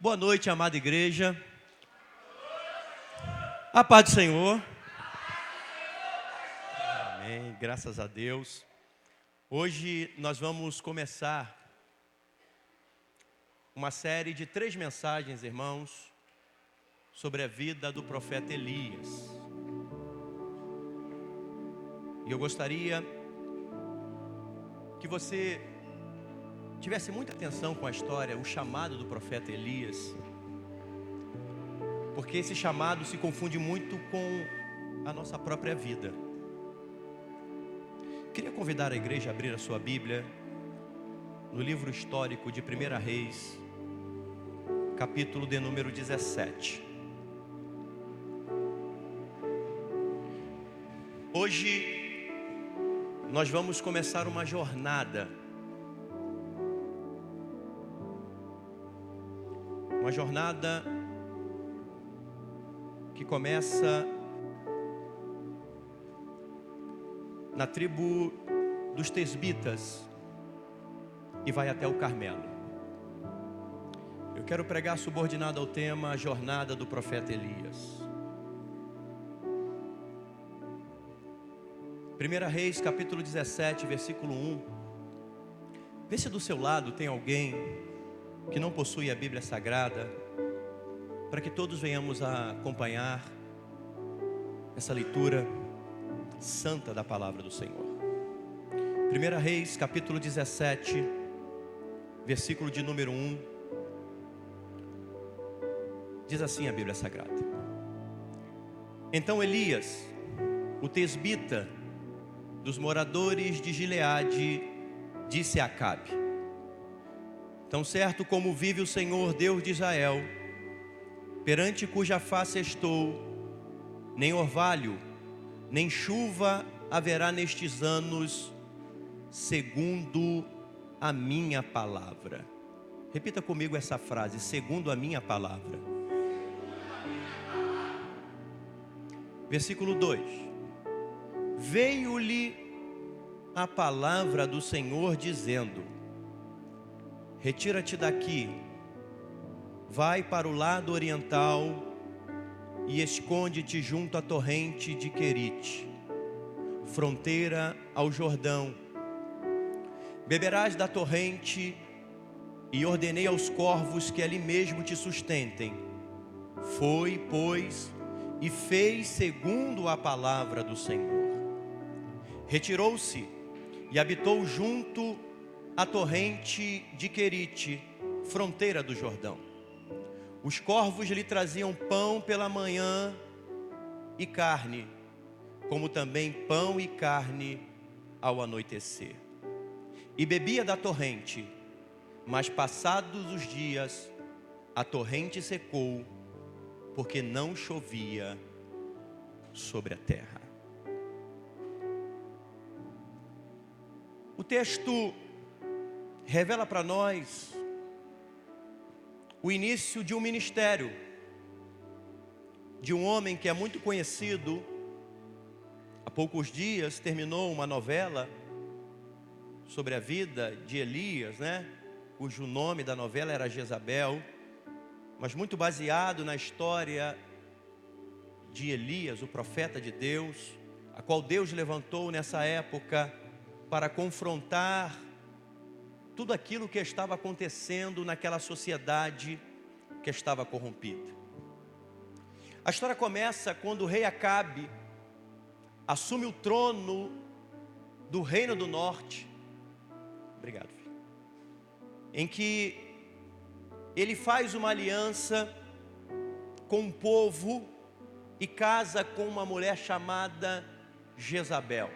Boa noite, amada igreja. A paz do Senhor. Amém, graças a Deus. Hoje nós vamos começar uma série de 3 mensagens, irmãos, sobre a vida do profeta Elias. E eu gostaria que você tivesse muita atenção com a história, o chamado do profeta Elias, porque esse chamado se confunde muito com a nossa própria vida. Queria convidar a igreja a abrir a sua Bíblia no livro histórico de 1 Reis, capítulo de número 17. Hoje nós vamos começar uma jornada que começa na tribo dos Tesbitas e vai até o Carmelo. Eu quero pregar subordinado ao tema a jornada do profeta Elias. 1 Reis, capítulo 17, versículo 1. Vê se do seu lado tem alguém que não possui a Bíblia Sagrada, para que todos venhamos a acompanhar essa leitura santa da palavra do Senhor. 1 Reis, capítulo 17, versículo de número 1. Diz assim a Bíblia Sagrada: Então Elias, o tesbita dos moradores de Gileade, disse a Acabe: Tão certo como vive o Senhor Deus de Israel, perante cuja face estou, nem orvalho, nem chuva haverá nestes anos, segundo a minha palavra. Repita comigo essa frase: segundo a minha palavra. Versículo 2: Veio-lhe a palavra do Senhor dizendo: Retira-te daqui, vai para o lado oriental e esconde-te junto à torrente de Querite, fronteira ao Jordão. Beberás da torrente, e ordenei aos corvos que ali mesmo te sustentem. Foi, pois, e fez segundo a palavra do Senhor. Retirou-se e habitou junto à torrente de Querite, fronteira do Jordão. Os corvos lhe traziam pão pela manhã e carne, como também pão e carne ao anoitecer. E bebia da torrente, mas passados os dias, a torrente secou, porque não chovia sobre a terra. O texto revela para nós o início de um ministério, de um homem que é muito conhecido. Há poucos dias terminou uma novela sobre a vida de Elias, cujo nome da novela era Jezabel, mas muito baseado na história de Elias, o profeta de Deus, a qual Deus levantou nessa época para confrontar tudo aquilo que estava acontecendo naquela sociedade que estava corrompida. A história começa quando o rei Acabe assume o trono do reino do norte. Obrigado, filho. Em que ele faz uma aliança com o povo e casa com uma mulher chamada Jezabel.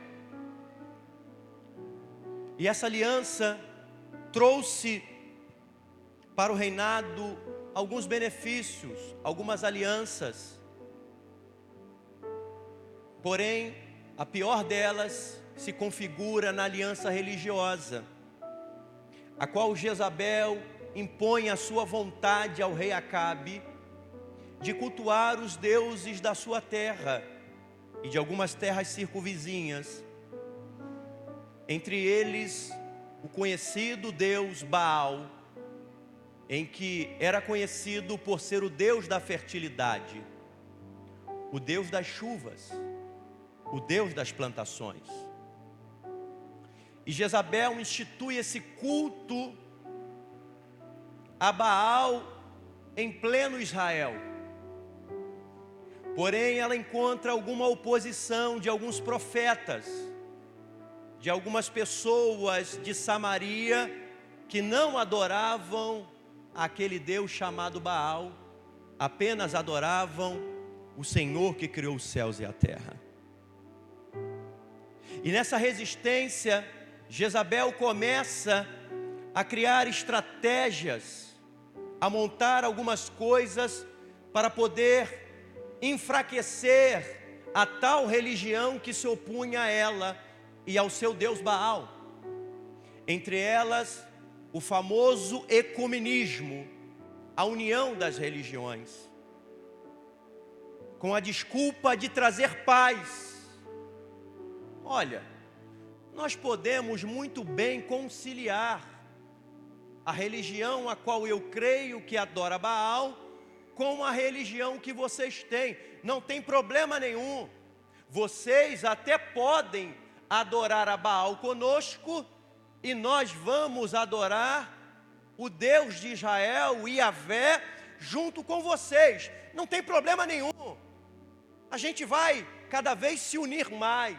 E essa aliança trouxe para o reinado alguns benefícios, algumas alianças. Porém, a pior delas se configura na aliança religiosa, a qual Jezabel impõe a sua vontade ao rei Acabe de cultuar os deuses da sua terra e de algumas terras circunvizinhas, entre eles o conhecido deus Baal em que era conhecido por ser o Deus da fertilidade, o Deus das chuvas, o Deus das plantações. E Jezabel institui esse culto a Baal em pleno Israel. Porém, ela encontra alguma oposição de alguns profetas, de algumas pessoas de Samaria que não adoravam aquele Deus chamado Baal, apenas adoravam o Senhor que criou os céus e a terra. E nessa resistência, Jezabel começa a criar estratégias, a montar algumas coisas para poder enfraquecer a tal religião que se opunha a ela e ao seu Deus Baal. Entre elas, o famoso ecumenismo, a união das religiões, com a desculpa de trazer paz. Olha, nós podemos muito bem conciliar a religião a qual eu creio que adora Baal com a religião que vocês têm. Não tem problema nenhum. Vocês até podem adorar a Baal conosco e nós vamos adorar o Deus de Israel, o Yahvé, junto com vocês. Não tem problema nenhum. A gente vai cada vez se unir mais,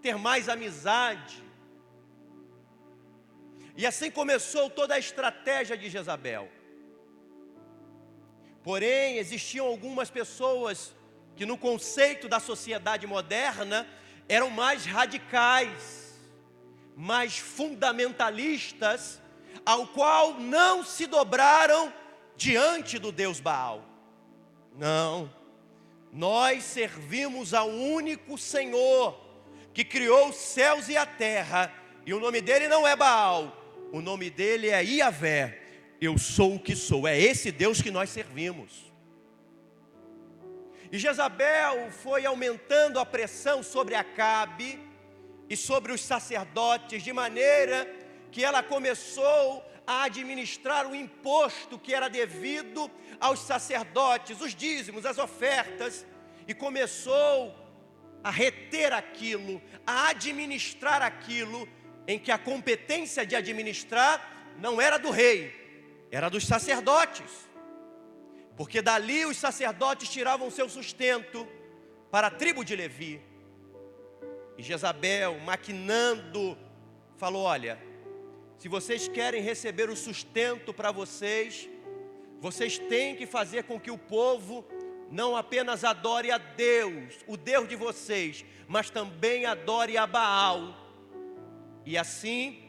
ter mais amizade. E assim começou toda a estratégia de Jezabel. Porém, existiam algumas pessoas que no conceito da sociedade moderna eram mais radicais, mais fundamentalistas, ao qual não se dobraram diante do Deus Baal. Não, nós servimos ao único Senhor que criou os céus e a terra, e o nome dele não é Baal, o nome dele é Yahvé. Eu sou o que sou, é esse Deus que nós servimos. E Jezabel foi aumentando a pressão sobre Acabe e sobre os sacerdotes, de maneira que ela começou a administrar o imposto que era devido aos sacerdotes, os dízimos, as ofertas, e começou a reter aquilo, a administrar aquilo, em que a competência de administrar não era do rei, era dos sacerdotes, porque dali os sacerdotes tiravam seu sustento para a tribo de Levi. E Jezabel, maquinando, falou: olha, se vocês querem receber o sustento para vocês, vocês têm que fazer com que o povo não apenas adore a Deus, o Deus de vocês, mas também adore a Baal. E assim,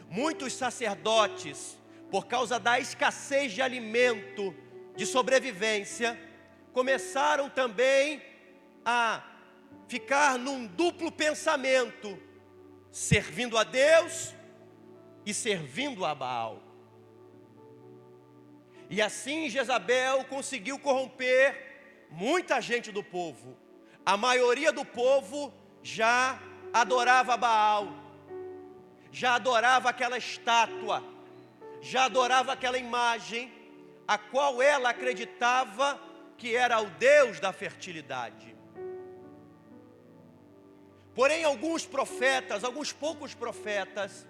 muitos sacerdotes, por causa da escassez de alimento, de sobrevivência, começaram também a ficar num duplo pensamento, servindo a Deus e servindo a Baal. E assim Jezabel conseguiu corromper muita gente do povo. A maioria do povo já adorava Baal, já adorava aquela estátua, já adorava aquela imagem, a qual ela acreditava que era o Deus da fertilidade. Porém, alguns profetas, alguns poucos profetas,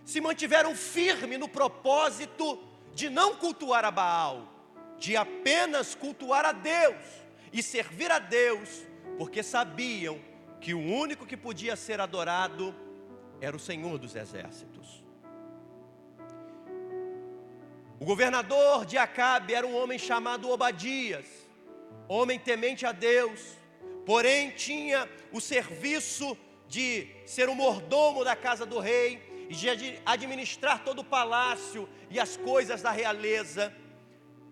se mantiveram firmes no propósito de não cultuar a Baal, de apenas cultuar a Deus e servir a Deus, porque sabiam que o único que podia ser adorado era o Senhor dos Exércitos. O governador de Acabe era um homem chamado Obadias, homem temente a Deus, porém tinha o serviço de ser o mordomo da casa do rei e de administrar todo o palácio e as coisas da realeza.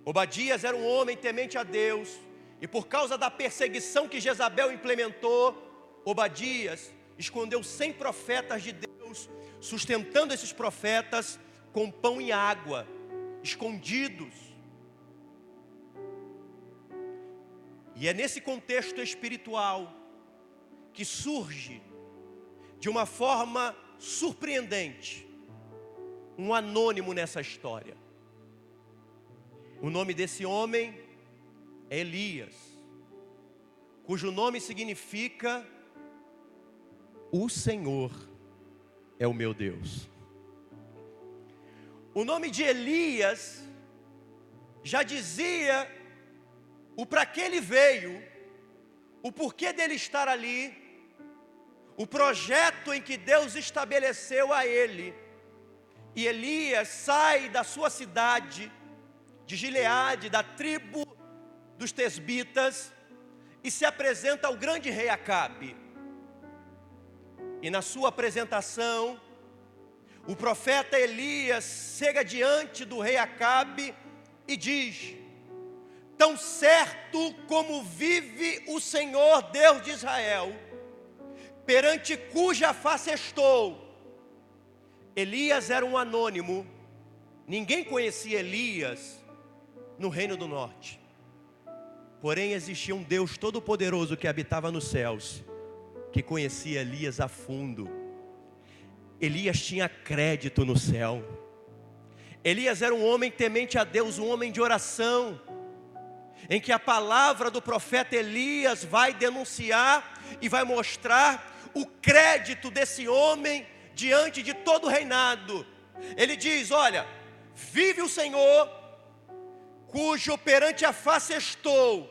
Obadias era um homem temente a Deus, e por causa da perseguição que Jezabel implementou, Obadias escondeu 100 profetas de Deus, sustentando esses profetas com pão e água, escondidos. E é nesse contexto espiritual que surge, de uma forma surpreendente, um anônimo nessa história. O nome desse homem é Elias, cujo nome significa: o Senhor é o meu Deus. O nome de Elias já dizia o para que ele veio, o porquê dele estar ali, o projeto em que Deus estabeleceu a ele. E Elias sai da sua cidade de Gileade, da tribo dos Tesbitas, e se apresenta ao grande rei Acabe. E na sua apresentação, o profeta Elias chega diante do rei Acabe e diz: tão certo como vive o Senhor Deus de Israel, perante cuja face estou. Elias era um anônimo, ninguém conhecia Elias no reino do norte. Porém existia um Deus todo-poderoso que habitava nos céus, que conhecia Elias a fundo. Elias tinha crédito no céu. Elias era um homem temente a Deus, um homem de oração, em que a palavra do profeta Elias vai denunciar e vai mostrar o crédito desse homem diante de todo o reinado. Ele diz: olha, vive o Senhor, cujo perante a face estou,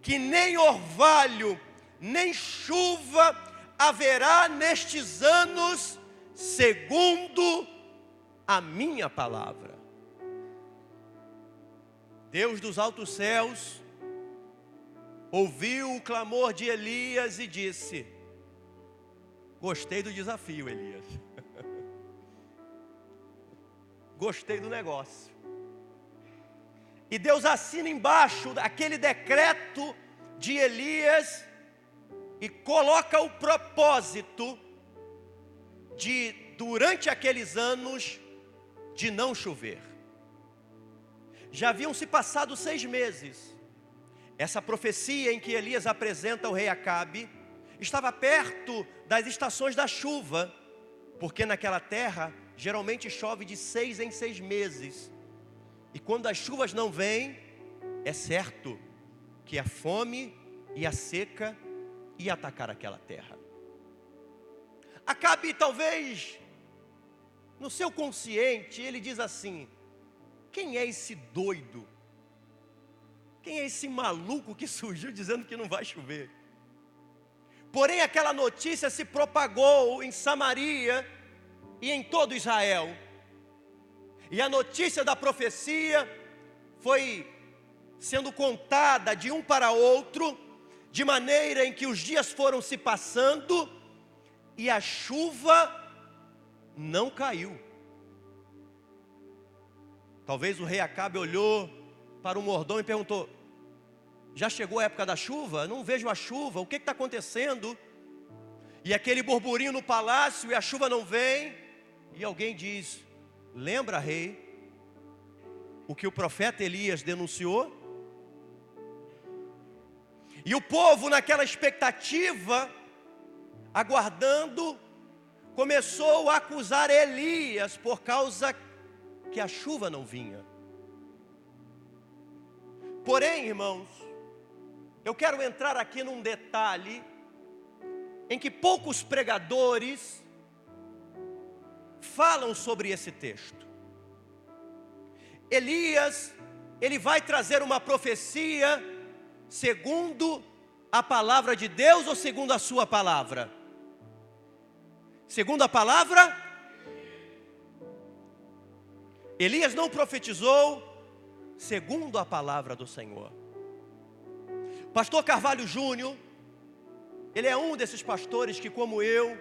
que nem orvalho, nem chuva haverá nestes anos, segundo a minha palavra. Deus dos altos céus ouviu o clamor de Elias e disse: gostei do desafio, Elias. Gostei do negócio. E Deus assina embaixo aquele decreto de Elias e coloca o propósito de, durante aqueles anos, de não chover. Já haviam se passado 6 meses. Essa profecia em que Elias apresenta ao rei Acabe estava perto das estações da chuva, porque naquela terra geralmente chove de 6 em 6 meses. E quando as chuvas não vêm, é certo que a fome e a seca ia atacar aquela terra. Acabe, talvez, no seu consciente, ele diz assim: quem é esse doido? Quem é esse maluco que surgiu dizendo que não vai chover? Porém, aquela notícia se propagou em Samaria e em todo Israel. E a notícia da profecia foi sendo contada de um para outro, de maneira em que os dias foram se passando e a chuva não caiu. Talvez o rei Acabe olhou para o mordomo e perguntou: já chegou a época da chuva? Não vejo a chuva, o que está acontecendo? E aquele burburinho no palácio e a chuva não vem. E alguém diz: lembra, rei, o que o profeta Elias denunciou? E o povo, naquela expectativa, aguardando, começou a acusar Elias por causa que a chuva não vinha. Porém, irmãos, eu quero entrar aqui num detalhe em que poucos pregadores falam sobre esse texto. Elias, ele vai trazer uma profecia segundo a palavra de Deus ou segundo a sua palavra? Segundo a palavra? Elias não profetizou segundo a palavra do Senhor. Pastor Carvalho Júnior, ele é um desses pastores que, como eu,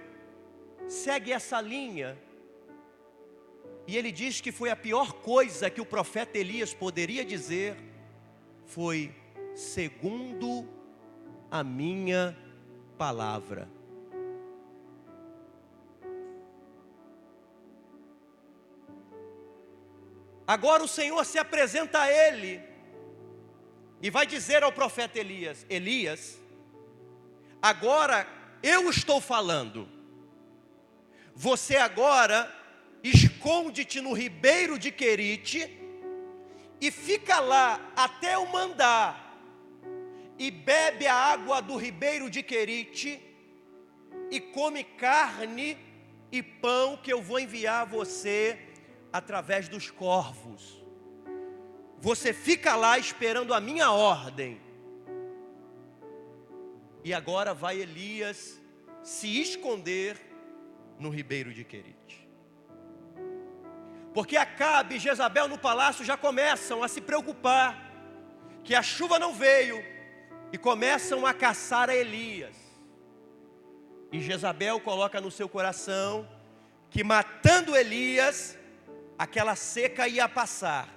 segue essa linha. E ele diz que foi a pior coisa que o profeta Elias poderia dizer, foi segundo a minha palavra. Agora o Senhor se apresenta a ele e vai dizer ao profeta Elias: Elias, agora eu estou falando. Você agora esconde-te no ribeiro de Querite e fica lá até eu mandar, e bebe a água do ribeiro de Querite, e come carne e pão que eu vou enviar a você através dos corvos. Você fica lá esperando a minha ordem. E agora vai Elias se esconder no ribeiro de Querite. Porque Acabe e Jezabel no palácio já começam a se preocupar que a chuva não veio e começam a caçar a Elias. E Jezabel coloca no seu coração que matando Elias, aquela seca ia passar.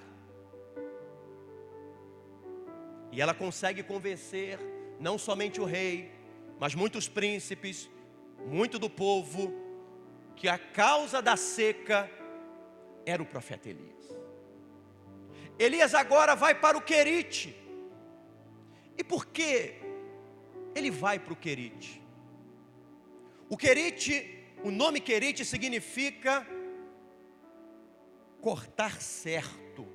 E ela consegue convencer não somente o rei, mas muitos príncipes, muito do povo, que a causa da seca era o profeta Elias. Elias agora vai para o Querite. E por que ele vai para o Querite? O Querite, o nome Querite significa cortar certo,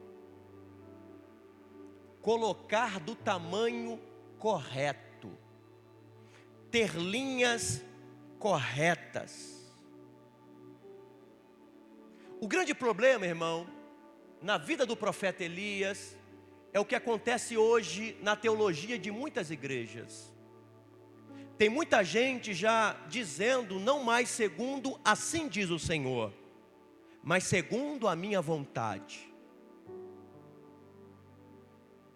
colocar do tamanho correto, ter linhas corretas. O grande problema, irmão, na vida do profeta Elias, é o que acontece hoje na teologia de muitas igrejas. Tem muita gente já dizendo, não mais segundo assim diz o Senhor, mas segundo a minha vontade.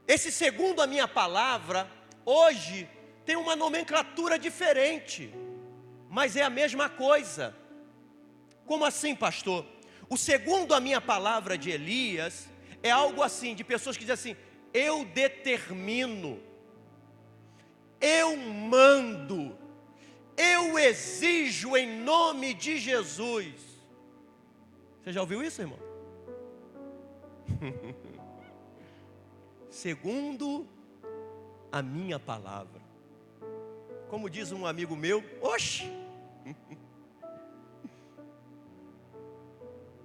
Esse segundo a minha palavra, hoje, tem uma nomenclatura diferente, mas é a mesma coisa. Como assim, pastor? O segundo a minha palavra de Elias, é algo assim, de pessoas que dizem assim, eu determino, eu mando, eu exijo em nome de Jesus. Você já ouviu isso, irmão? Segundo a minha palavra. Como diz um amigo meu, oxe!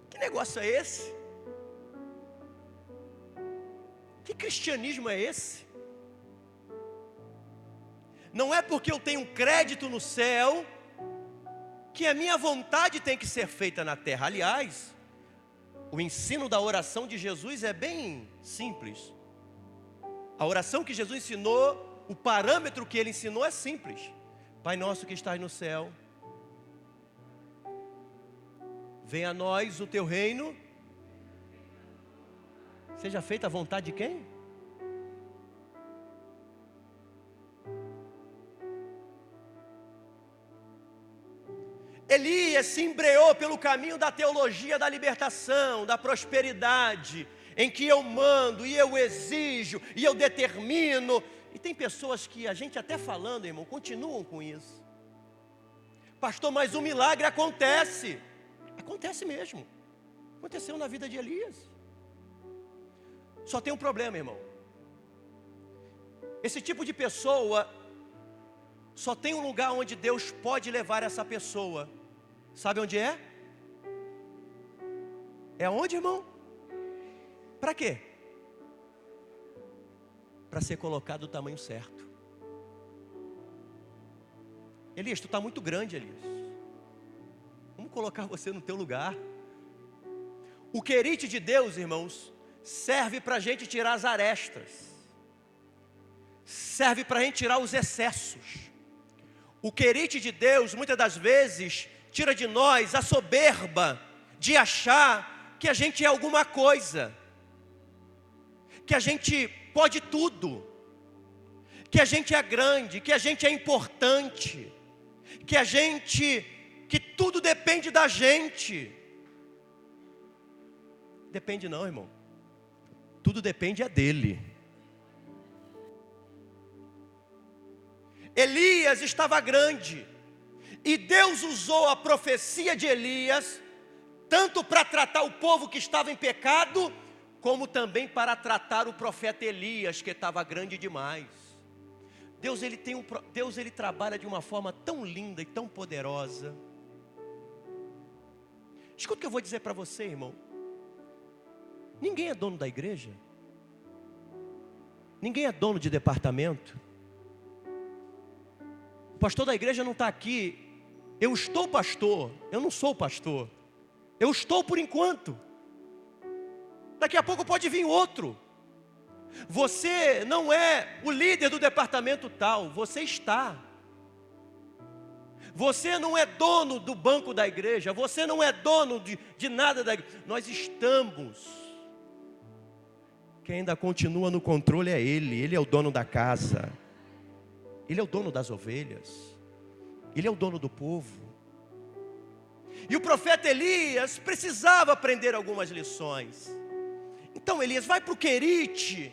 Que negócio é esse? Que cristianismo é esse? Não é porque eu tenho crédito no céu que a minha vontade tem que ser feita na terra. Aliás, o ensino da oração de Jesus é bem simples. A oração que Jesus ensinou, o parâmetro que ele ensinou é simples. Pai nosso que estás no céu, venha a nós o teu reino, seja feita a vontade de quem? Elias se embreou pelo caminho da teologia da libertação, da prosperidade, em que eu mando, e eu exijo, e eu determino. E tem pessoas que a gente até falando, irmão, continuam com isso. Pastor, mas o milagre acontece. Acontece mesmo. Aconteceu na vida de Elias. Só tem um problema, irmão. Esse tipo de pessoa, só tem um lugar onde Deus pode levar essa pessoa. Sabe onde é? É onde, irmão? Para quê? Para ser colocado do tamanho certo. Elias, tu está muito grande, Elias. Vamos colocar você no teu lugar. O querite de Deus, irmãos, serve para a gente tirar as arestas. Serve para a gente tirar os excessos. O querite de Deus, muitas das vezes, tira de nós a soberba de achar que a gente é alguma coisa, que a gente pode tudo, que a gente é grande, que a gente é importante, que tudo depende da gente. Depende não, irmão. Tudo depende é dele. Elias estava grande, e Deus usou a profecia de Elias, tanto para tratar o povo que estava em pecado, como também para tratar o profeta Elias, que estava grande demais. Deus ele trabalha de uma forma tão linda e tão poderosa. Escuta o que eu vou dizer para você, irmão. Ninguém é dono da igreja. Ninguém é dono de departamento. O pastor da igreja não está aqui. Eu estou pastor, eu não sou pastor. Eu estou por enquanto. Daqui a pouco pode vir outro. Você não é o líder do departamento tal, você está. Você não é dono do banco da igreja, você não é dono de nada da igreja. Nós estamos. Quem ainda continua no controle é Ele é o dono da casa. Ele é o dono das ovelhas. Ele é o dono do povo. E o profeta Elias precisava aprender algumas lições. Então Elias, vai para o Querite,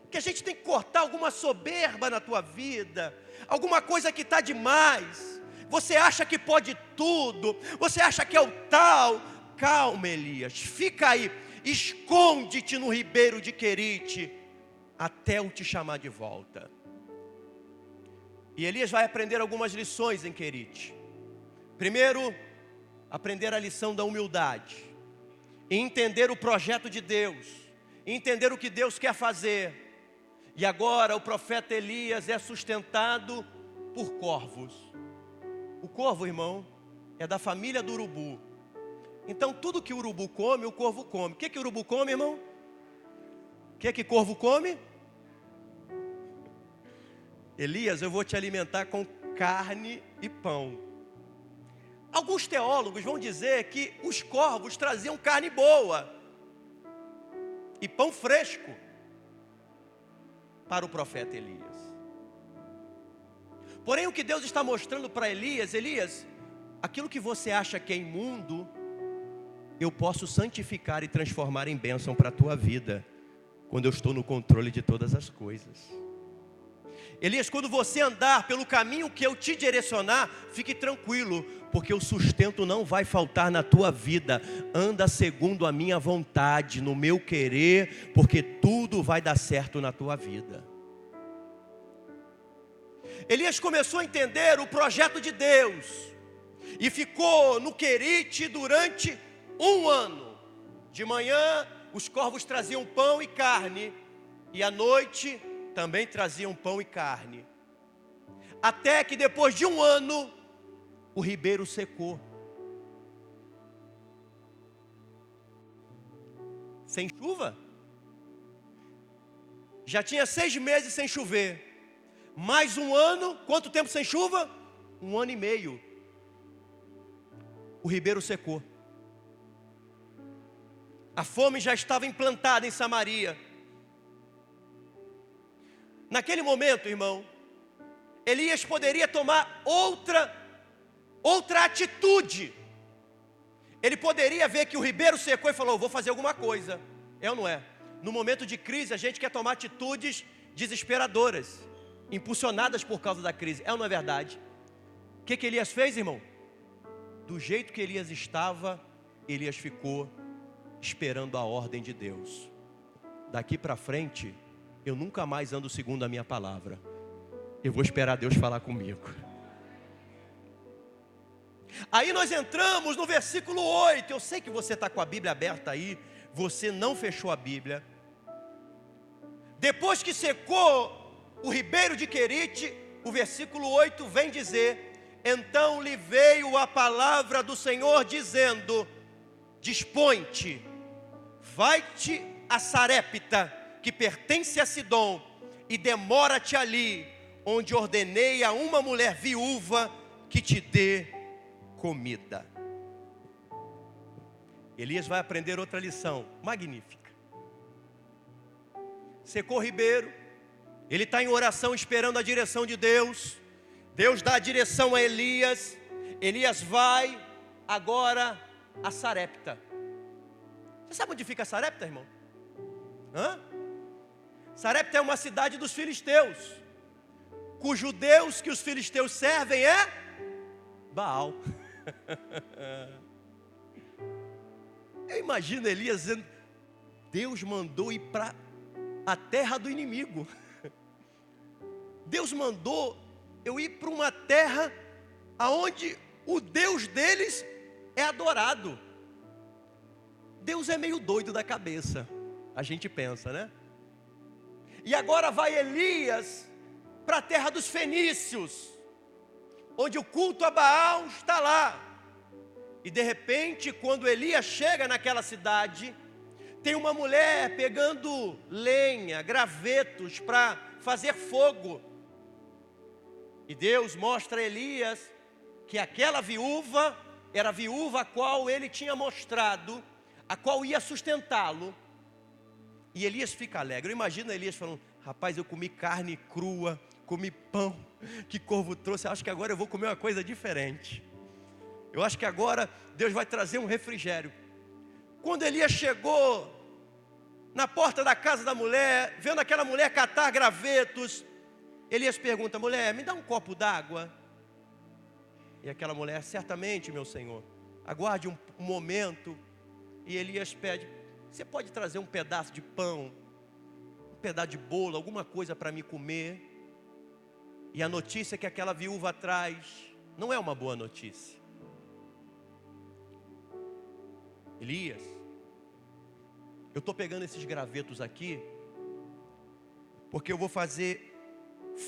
que a gente tem que cortar alguma soberba na tua vida, alguma coisa que está demais. Você acha que pode tudo, você acha que é o tal. Calma, Elias, fica aí, esconde-te no ribeiro de Querite, até eu te chamar de volta. E Elias vai aprender algumas lições em Querite. Primeiro, aprender a lição da humildade, e entender o projeto de Deus, e entender o que Deus quer fazer. E agora o profeta Elias é sustentado por corvos. O corvo, irmão, é da família do urubu. Então tudo que o urubu come, o corvo come. O que o urubu come, irmão? O que corvo come? Elias, eu vou te alimentar com carne e pão. Alguns teólogos vão dizer que os corvos traziam carne boa e pão fresco para o profeta Elias. Porém, o que Deus está mostrando para Elias, Elias, aquilo que você acha que é imundo, eu posso santificar e transformar em bênção para a tua vida, quando eu estou no controle de todas as coisas. Elias, quando você andar pelo caminho que eu te direcionar, fique tranquilo, porque o sustento não vai faltar na tua vida. Anda segundo a minha vontade, no meu querer, porque tudo vai dar certo na tua vida. Elias começou a entender o projeto de Deus e ficou no Querite durante 1 ano. De manhã os corvos traziam pão e carne, e à noite também traziam pão e carne. Até que depois de 1 ano o ribeiro secou. Sem chuva. Já tinha 6 meses sem chover. Mais 1 ano, quanto tempo sem chuva? 1 ano e meio. O ribeiro secou. A fome já estava implantada em Samaria. Naquele momento, irmão, Elias poderia tomar outra atitude. Ele poderia ver que o ribeiro secou e falou: vou fazer alguma coisa. É ou não é? No momento de crise, a gente quer tomar atitudes desesperadoras, impulsionadas por causa da crise. É ou não é verdade? O que Elias fez, irmão? Do jeito que Elias estava, Elias ficou esperando a ordem de Deus. Daqui para frente, eu nunca mais ando segundo a minha palavra. Eu vou esperar Deus falar comigo. Aí nós entramos no versículo 8. Eu sei que você está com a Bíblia aberta aí. Você não fechou a Bíblia. Depois que secou o ribeiro de Querite, o versículo 8 vem dizer: então lhe veio a palavra do Senhor dizendo: dispõe-te, vai-te a Sarepta, que pertence a Sidom, e demora-te ali, onde ordenei a uma mulher viúva que te dê comida. Elias vai aprender outra lição magnífica. Secou o ribeiro, ele está em oração esperando a direção de Deus. Deus dá a direção a Elias. Elias vai agora a Sarepta. Você sabe onde fica Sarepta, irmão? Sarepta é uma cidade dos filisteus, cujo Deus que os filisteus servem é Baal. Eu imagino Elias dizendo: Deus mandou ir para a terra do inimigo. Deus mandou eu ir para uma terra aonde o Deus deles é adorado. Deus é meio doido da cabeça, a gente pensa, né? E agora vai Elias para a terra dos fenícios, onde o culto a Baal está lá. E de repente, quando Elias chega naquela cidade, tem uma mulher pegando lenha, gravetos para fazer fogo. E Deus mostra a Elias que aquela viúva era a viúva a qual ele tinha mostrado, a qual ia sustentá-lo. E Elias fica alegre. Eu imagino Elias falando: rapaz, eu comi carne crua, comi pão que corvo trouxe, acho que agora eu vou comer uma coisa diferente. Eu acho que agora Deus vai trazer um refrigério. Quando Elias chegou na porta da casa da mulher, vendo aquela mulher catar gravetos, Elias pergunta: mulher, me dá um copo d'água. E aquela mulher: certamente, meu senhor, aguarde um momento. E Elias pede: você pode trazer um pedaço de pão, um pedaço de bolo, alguma coisa para me comer? E a notícia que aquela viúva traz não é uma boa notícia. Elias, eu estou pegando esses gravetos aqui, porque eu vou fazer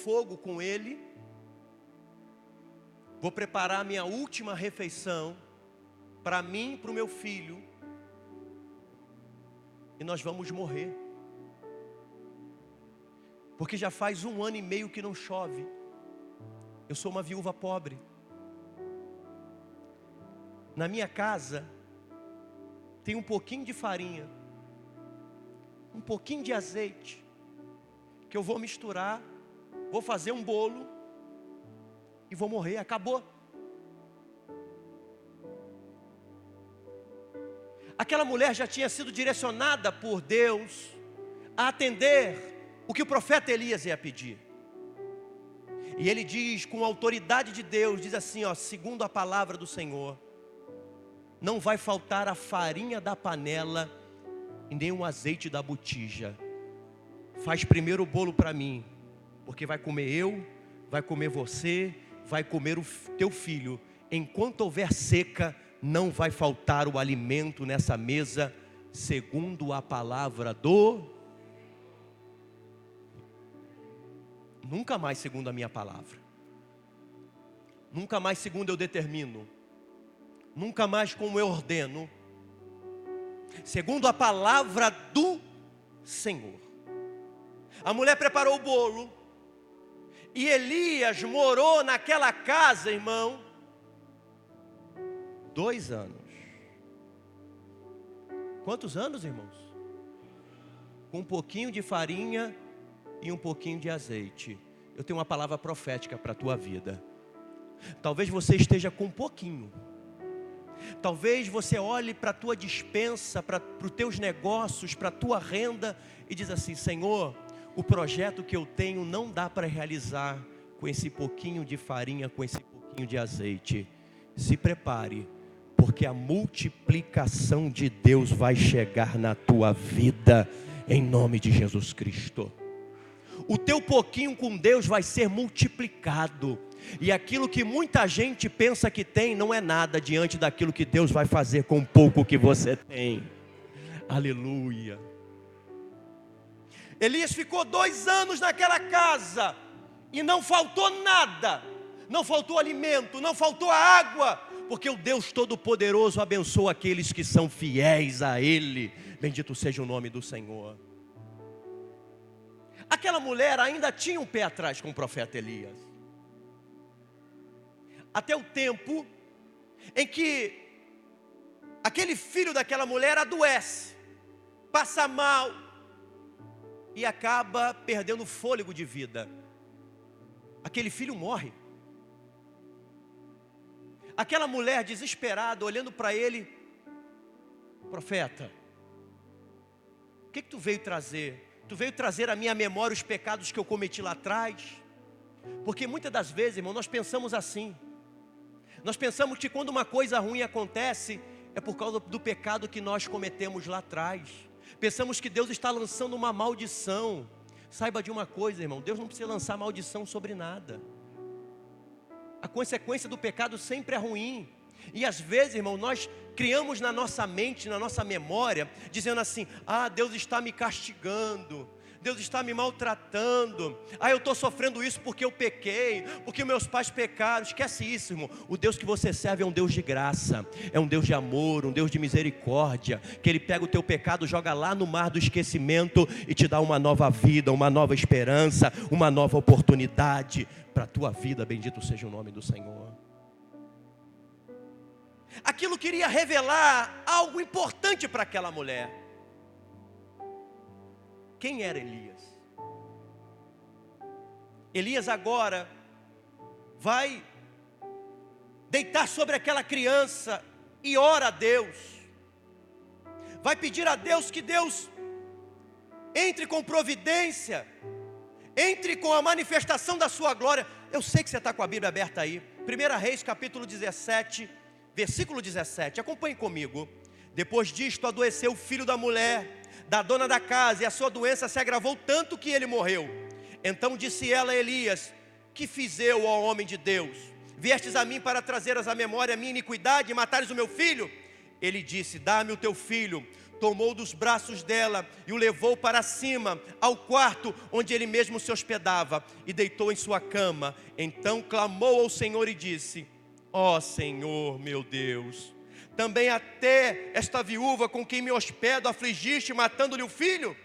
fogo com ele, vou preparar a minha última refeição, para mim e para o meu filho, e nós vamos morrer, porque já faz 1 ano e meio que não chove, eu sou uma viúva pobre, na minha casa, tem um pouquinho de farinha, um pouquinho de azeite, que eu vou misturar, vou fazer um bolo, e vou morrer, acabou. Aquela mulher já tinha sido direcionada por Deus a atender o que o profeta Elias ia pedir. E ele diz, com a autoridade de Deus, diz assim, ó, segundo a palavra do Senhor: não vai faltar a farinha da panela e nem o azeite da botija. Faz primeiro o bolo para mim, porque vai comer eu, vai comer você, vai comer o teu filho. Enquanto houver seca, não vai faltar o alimento nessa mesa, segundo a palavra do... Nunca mais segundo a minha palavra. Nunca mais segundo eu determino. Nunca mais como eu ordeno. Segundo a palavra do Senhor. A mulher preparou o bolo. E Elias morou naquela casa, irmão, 2 anos. Quantos anos, irmãos? Com um pouquinho de farinha e um pouquinho de azeite. Eu tenho uma palavra profética para a tua vida. Talvez você esteja com um pouquinho. Talvez você olhe para a tua despensa, para os teus negócios, para a tua renda e diz assim: Senhor, o projeto que eu tenho não dá para realizar com esse pouquinho de farinha, com esse pouquinho de azeite. Se prepare, porque a multiplicação de Deus vai chegar na tua vida, em nome de Jesus Cristo. O teu pouquinho com Deus vai ser multiplicado. E aquilo que muita gente pensa que tem, não é nada diante daquilo que Deus vai fazer com o pouco que você tem. Aleluia. Elias ficou 2 anos naquela casa, e não faltou nada, não faltou alimento, não faltou água, porque o Deus Todo-Poderoso abençoa aqueles que são fiéis a Ele. Bendito seja o nome do Senhor. Aquela mulher ainda tinha um pé atrás com o profeta Elias. Até o tempo em que aquele filho daquela mulher adoece, passa mal e acaba perdendo o fôlego de vida. Aquele filho morre. Aquela mulher desesperada, olhando para ele: profeta, o que tu veio trazer? Tu veio trazer à minha memória os pecados que eu cometi lá atrás? Porque muitas das vezes, irmão, nós pensamos assim. Nós pensamos que quando uma coisa ruim acontece, é por causa do pecado que nós cometemos lá atrás. Pensamos que Deus está lançando uma maldição. Saiba de uma coisa, irmão, Deus não precisa lançar maldição sobre nada. A consequência do pecado sempre é ruim. E às vezes, irmão, nós criamos na nossa mente, na nossa memória, dizendo assim: ah, Deus está me castigando, Deus está me maltratando. Eu estou sofrendo isso porque eu pequei, porque meus pais pecaram. Esquece isso, irmão. O Deus que você serve é um Deus de graça, é um Deus de amor, um Deus de misericórdia, que Ele pega o teu pecado, joga lá no mar do esquecimento e te dá uma nova vida, uma nova esperança, uma nova oportunidade para a tua vida. Bendito seja o nome do Senhor. Aquilo queria revelar algo importante para aquela mulher. Quem era Elias? Elias agora vai deitar sobre aquela criança e ora a Deus. Vai pedir a Deus que Deus entre com providência, entre com a manifestação da sua glória. Eu sei que você está com a Bíblia aberta aí. 1 Reis capítulo 17, versículo 17. Acompanhe comigo. Depois disto adoeceu o filho da mulher, da dona da casa, e a sua doença se agravou tanto que ele morreu. Então disse ela a Elias: que fiz eu, ó homem de Deus? Viestes a mim para trazeres à memória a minha iniquidade e matares o meu filho? Ele disse: dá-me o teu filho. Tomou dos braços dela e o levou para cima, ao quarto onde ele mesmo se hospedava, e deitou em sua cama. Então clamou ao Senhor e disse: ó Senhor meu Deus, também até esta viúva com quem me hospedo afligiste, matando-lhe o filho?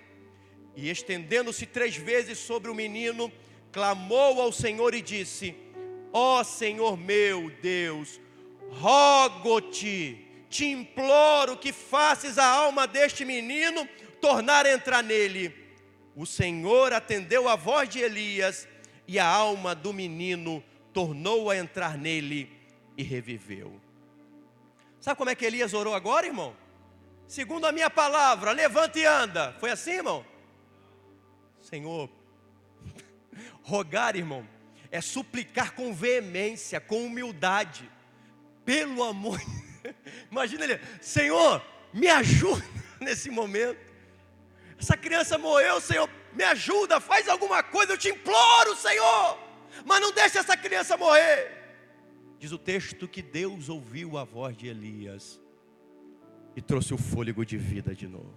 E estendendo-se 3 vezes sobre o menino, clamou ao Senhor e disse: ó Senhor meu Deus, rogo-te, te imploro que faças a alma deste menino tornar a entrar nele. O Senhor atendeu a voz de Elias, e a alma do menino tornou a entrar nele e reviveu. Sabe como é que Elias orou agora, irmão? Segundo a minha palavra, levanta e anda. Foi assim, irmão? Senhor, rogar, irmão, é suplicar com veemência, com humildade, pelo amor. Imagina ele: Senhor, me ajuda nesse momento. Essa criança morreu, Senhor, me ajuda, faz alguma coisa, eu te imploro, Senhor, mas não deixe essa criança morrer. Diz o texto que Deus ouviu a voz de Elias e trouxe o fôlego de vida de novo.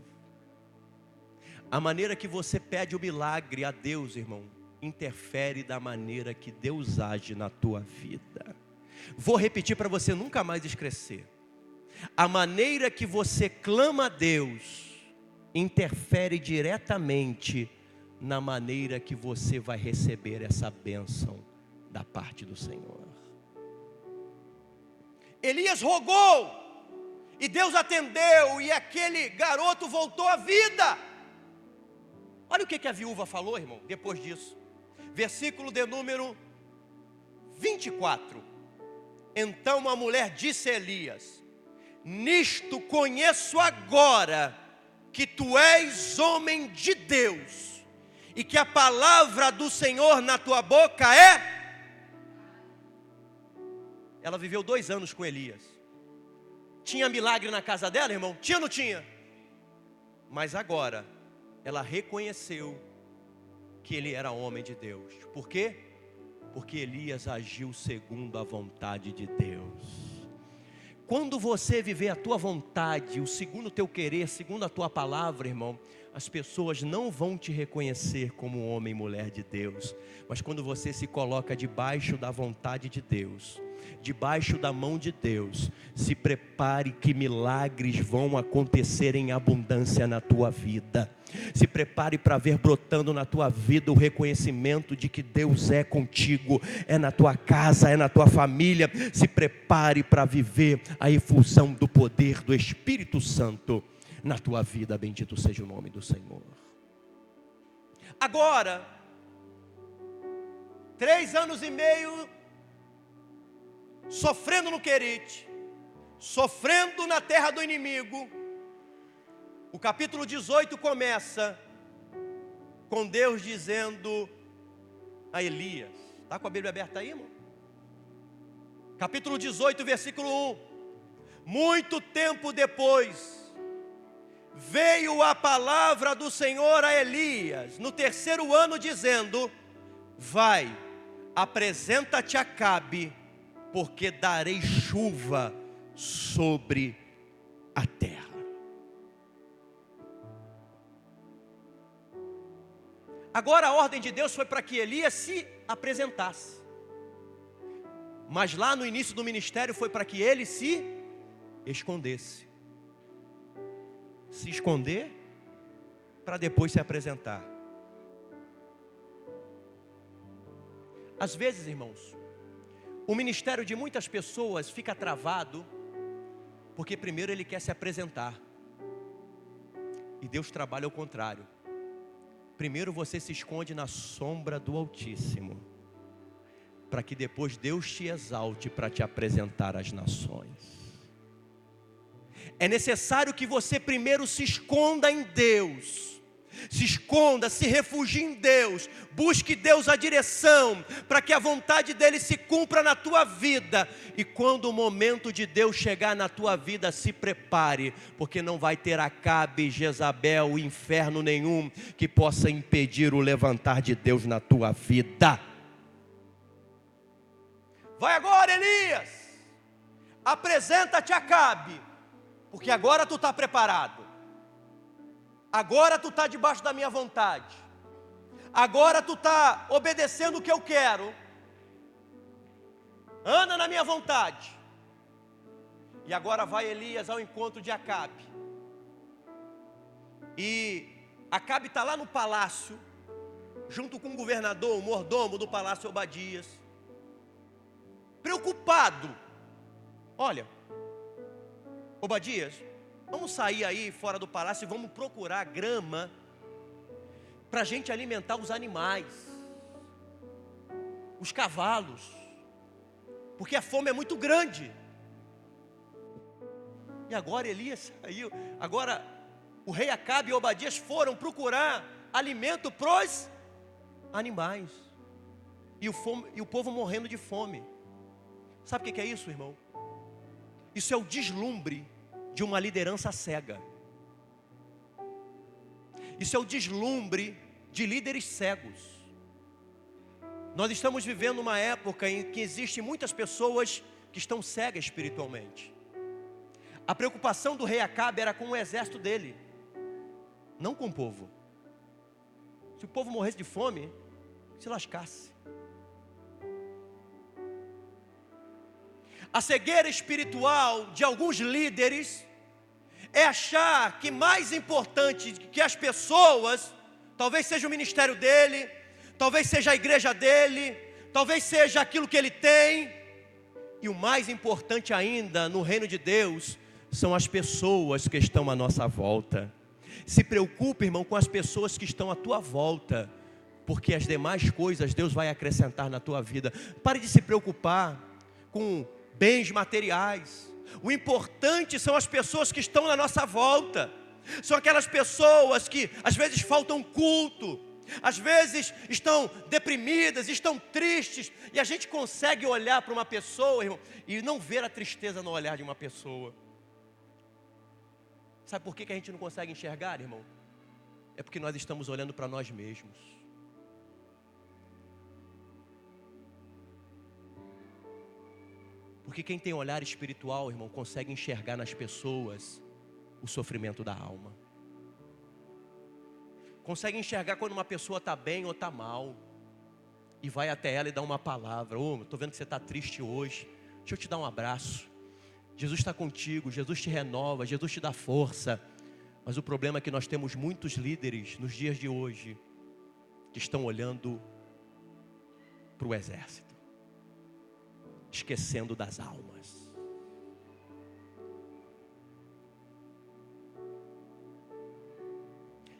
A maneira que você pede o milagre a Deus, irmão, interfere da maneira que Deus age na tua vida. Vou repetir para você nunca mais esquecer. A maneira que você clama a Deus interfere diretamente na maneira que você vai receber essa bênção da parte do Senhor. Elias rogou e Deus atendeu, e aquele garoto voltou à vida. Olha o que a viúva falou, irmão, depois disso. Versículo de número 24. Então a mulher disse a Elias: nisto conheço agora que tu és homem de Deus, e que a palavra do Senhor na tua boca é... Ela viveu 2 anos com Elias. Tinha milagre na casa dela, irmão? Tinha ou não tinha? Mas agora ela reconheceu que ele era homem de Deus. Por quê? Porque Elias agiu segundo a vontade de Deus. Quando você viver a tua vontade, o segundo o teu querer, segundo a tua palavra, irmão, as pessoas não vão te reconhecer como homem e mulher de Deus. Mas quando você se coloca debaixo da vontade de Deus, debaixo da mão de Deus, se prepare que milagres vão acontecer em abundância na tua vida. Se prepare para ver brotando na tua vida o reconhecimento de que Deus é contigo, é na tua casa, é na tua família. Se prepare para viver a efusão do poder do Espírito Santo na tua vida. Bendito seja o nome do Senhor. Agora, 3 anos e meio sofrendo no Querite, sofrendo na terra do inimigo. O capítulo 18 começa com Deus dizendo a Elias. Está com a Bíblia aberta aí, irmão? Capítulo 18, versículo 1. Muito tempo depois, veio a palavra do Senhor a Elias, no 3º ano, dizendo: vai, apresenta-te a Acabe, porque darei chuva sobre a terra. Agora a ordem de Deus foi para que Elias se apresentasse. Mas lá no início do ministério foi para que ele se escondesse. Se esconder para depois se apresentar. Às vezes, irmãos, o ministério de muitas pessoas fica travado porque primeiro ele quer se apresentar. E Deus trabalha ao contrário. Primeiro você se esconde na sombra do Altíssimo, para que depois Deus te exalte para te apresentar às nações. É necessário que você primeiro se esconda em Deus. Se esconda, se refugie em Deus. Busque Deus a direção, para que a vontade dEle se cumpra na tua vida. E quando o momento de Deus chegar na tua vida, se prepare, porque não vai ter Acabe, Jezabel, inferno nenhum que possa impedir o levantar de Deus na tua vida. Vai agora, Elias, apresenta-te a Acabe, porque agora tu está preparado. Agora tu está debaixo da minha vontade. Agora tu está obedecendo o que eu quero. Anda na minha vontade. E agora vai Elias ao encontro de Acabe. E Acabe está lá no palácio, junto com o governador, o mordomo do palácio Obadias, preocupado. Olha, Obadias, vamos sair aí fora do palácio e vamos procurar grama para a gente alimentar os animais, os cavalos, porque a fome é muito grande. E agora Elias saiu, agora o rei Acabe e Obadias foram procurar alimento para os animais, e o povo morrendo de fome. Sabe o que é isso, irmão? Isso é o deslumbre de uma liderança cega. Isso é o deslumbre de líderes cegos. Nós estamos vivendo uma época em que existem muitas pessoas que estão cegas espiritualmente. A preocupação do rei Acabe era com o exército dele, não com o povo. Se o povo morresse de fome, se lascasse. A cegueira espiritual de alguns líderes é achar que mais importante que as pessoas, talvez seja o ministério dele, talvez seja a igreja dele, talvez seja aquilo que ele tem, e o mais importante ainda no reino de Deus são as pessoas que estão à nossa volta. Se preocupe, irmão, com as pessoas que estão à tua volta, porque as demais coisas Deus vai acrescentar na tua vida. Pare de se preocupar com bens materiais. O importante são as pessoas que estão na nossa volta. São aquelas pessoas que às vezes faltam culto, às vezes estão deprimidas, estão tristes, e a gente consegue olhar para uma pessoa, irmão, e não ver a tristeza no olhar de uma pessoa. Sabe por que a gente não consegue enxergar, irmão? É porque nós estamos olhando para nós mesmos. Porque quem tem olhar espiritual, irmão, consegue enxergar nas pessoas o sofrimento da alma. Consegue enxergar quando uma pessoa está bem ou está mal. E vai até ela e dá uma palavra. Estou vendo que você está triste hoje. Deixa eu te dar um abraço. Jesus está contigo, Jesus te renova, Jesus te dá força. Mas o problema é que nós temos muitos líderes nos dias de hoje que estão olhando para o exército, esquecendo das almas.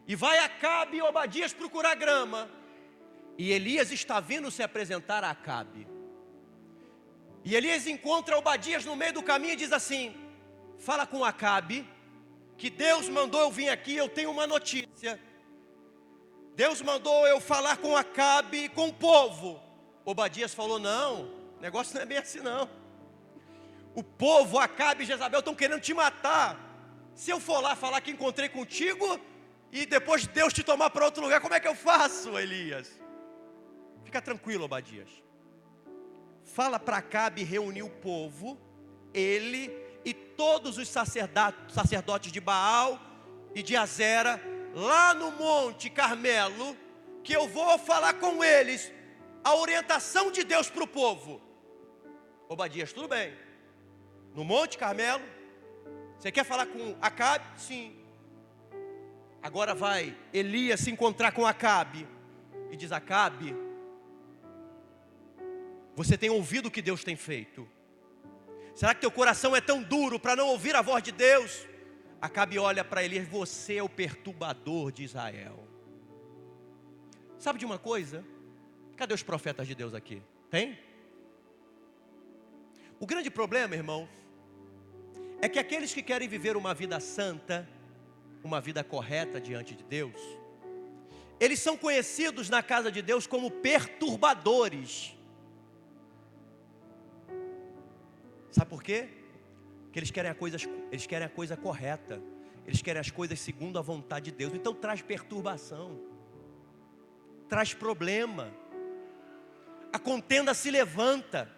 E vai Acabe e Obadias procurar grama, e Elias está vindo se apresentar a Acabe. E Elias encontra Obadias no meio do caminho e diz assim: fala com Acabe, que Deus mandou eu vir aqui, eu tenho uma notícia. Deus mandou eu falar com Acabe e com o povo. Obadias falou: não, o negócio não é bem assim não. O povo, Acabe e Jezabel estão querendo te matar. Se eu for lá falar que encontrei contigo e depois Deus te tomar para outro lugar, como é que eu faço, Elias? Fica tranquilo, Obadias. Fala para Acabe reunir o povo, ele e todos os sacerdotes de Baal e de Azera, lá no Monte Carmelo, que eu vou falar com eles a orientação de Deus para o povo. Obadias, tudo bem. No Monte Carmelo, você quer falar com Acabe? Sim. Agora vai Elias se encontrar com Acabe e diz: Acabe, você tem ouvido o que Deus tem feito? Será que teu coração é tão duro para não ouvir a voz de Deus? Acabe olha para Elias: você é o perturbador de Israel. Sabe de uma coisa? Cadê os profetas de Deus aqui? Tem? O grande problema, irmão, é que aqueles que querem viver uma vida santa, uma vida correta diante de Deus, eles são conhecidos na casa de Deus como perturbadores. Sabe por quê? Porque eles querem a coisa correta, eles querem as coisas segundo a vontade de Deus. Então traz perturbação, traz problema, a contenda se levanta.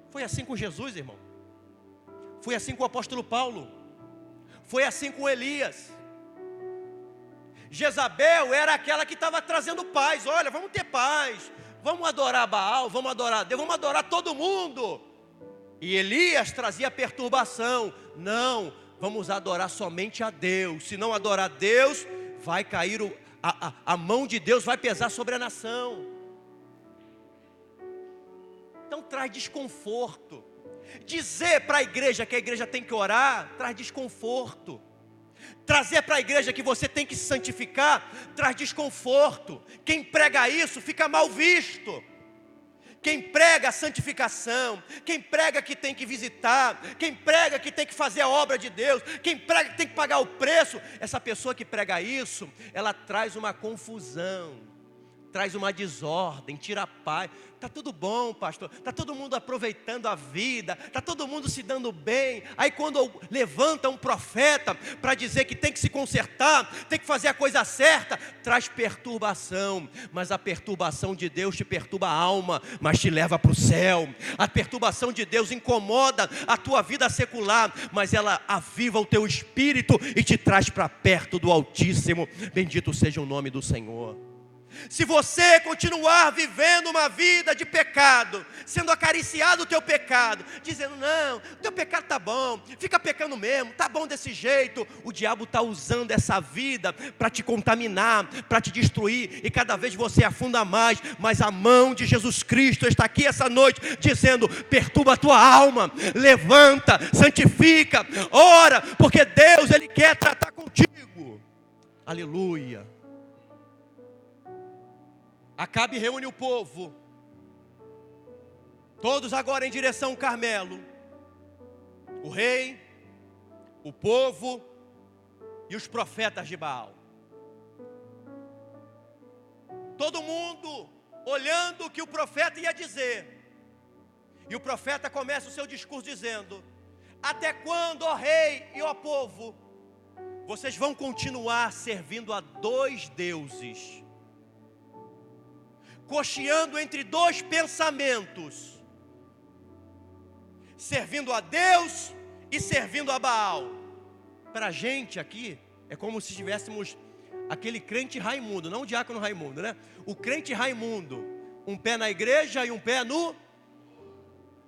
Foi assim com Jesus, irmão. Foi assim com o apóstolo Paulo. Foi assim com Elias. Jezabel era aquela que estava trazendo paz. Olha, vamos ter paz, vamos adorar Baal, vamos adorar Deus, vamos adorar todo mundo. E Elias trazia perturbação. Não, vamos adorar somente a Deus. Se não adorar a Deus, vai cair a mão de Deus vai pesar sobre a nação. Então traz desconforto. Dizer para a igreja que a igreja tem que orar, traz desconforto. Trazer para a igreja que você tem que se santificar, traz desconforto. Quem prega isso fica mal visto. Quem prega a santificação, quem prega que tem que visitar, quem prega que tem que fazer a obra de Deus, quem prega que tem que pagar o preço, essa pessoa que prega isso, ela traz uma confusão, traz uma desordem, tira a paz. Está tudo bom, pastor, está todo mundo aproveitando a vida, está todo mundo se dando bem. Aí quando levanta um profeta para dizer que tem que se consertar, tem que fazer a coisa certa, traz perturbação. Mas a perturbação de Deus te perturba a alma, mas te leva para o céu. A perturbação de Deus incomoda a tua vida secular, mas ela aviva o teu espírito e te traz para perto do Altíssimo. Bendito seja o nome do Senhor. Se você continuar vivendo uma vida de pecado, sendo acariciado o teu pecado, dizendo: não, o teu pecado está bom, fica pecando mesmo, está bom desse jeito, o diabo está usando essa vida para te contaminar, para te destruir, e cada vez você afunda mais. Mas a mão de Jesus Cristo está aqui essa noite, dizendo: perturba a tua alma, levanta, santifica, ora, porque Deus, Ele quer tratar contigo. Aleluia. Acabe reúne o povo, todos agora em direção ao Carmelo. O rei, o povo e os profetas de Baal. Todo mundo olhando o que o profeta ia dizer. E o profeta começa o seu discurso dizendo: até quando, ó rei e ó povo, vocês vão continuar servindo a dois deuses? Cocheando entre dois pensamentos, servindo a Deus e servindo a Baal. Para a gente aqui, é como se tivéssemos aquele crente Raimundo, não o diácono Raimundo, né? O crente Raimundo, um pé na igreja e um pé no...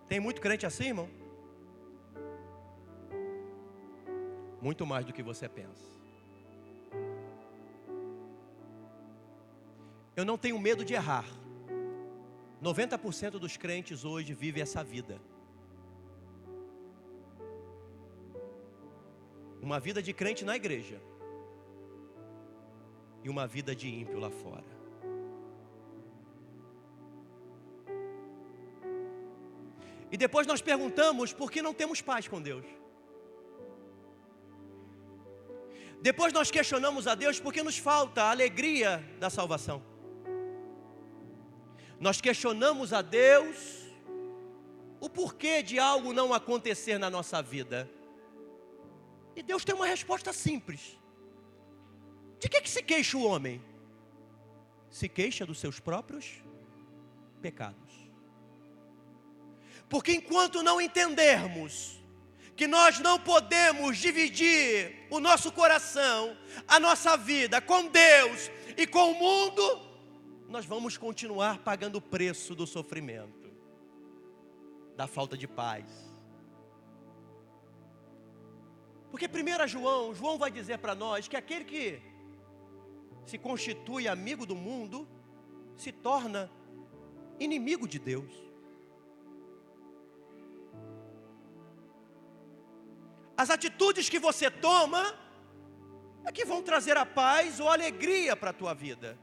Tem muito crente assim, irmão? Muito mais do que você pensa. Eu não tenho medo de errar. 90% dos crentes hoje vivem essa vida. Uma vida de crente na igreja e uma vida de ímpio lá fora. E depois nós perguntamos por que não temos paz com Deus. Depois nós questionamos a Deus porque nos falta a alegria da salvação. Nós questionamos a Deus o porquê de algo não acontecer na nossa vida. E Deus tem uma resposta simples. De que se queixa o homem? Se queixa dos seus próprios pecados. Porque enquanto não entendermos que nós não podemos dividir o nosso coração, a nossa vida com Deus e com o mundo, nós vamos continuar pagando o preço do sofrimento, da falta de paz. Porque 1 João vai dizer para nós que aquele que se constitui amigo do mundo, se torna inimigo de Deus. As atitudes que você toma é que vão trazer a paz ou a alegria para a tua vida.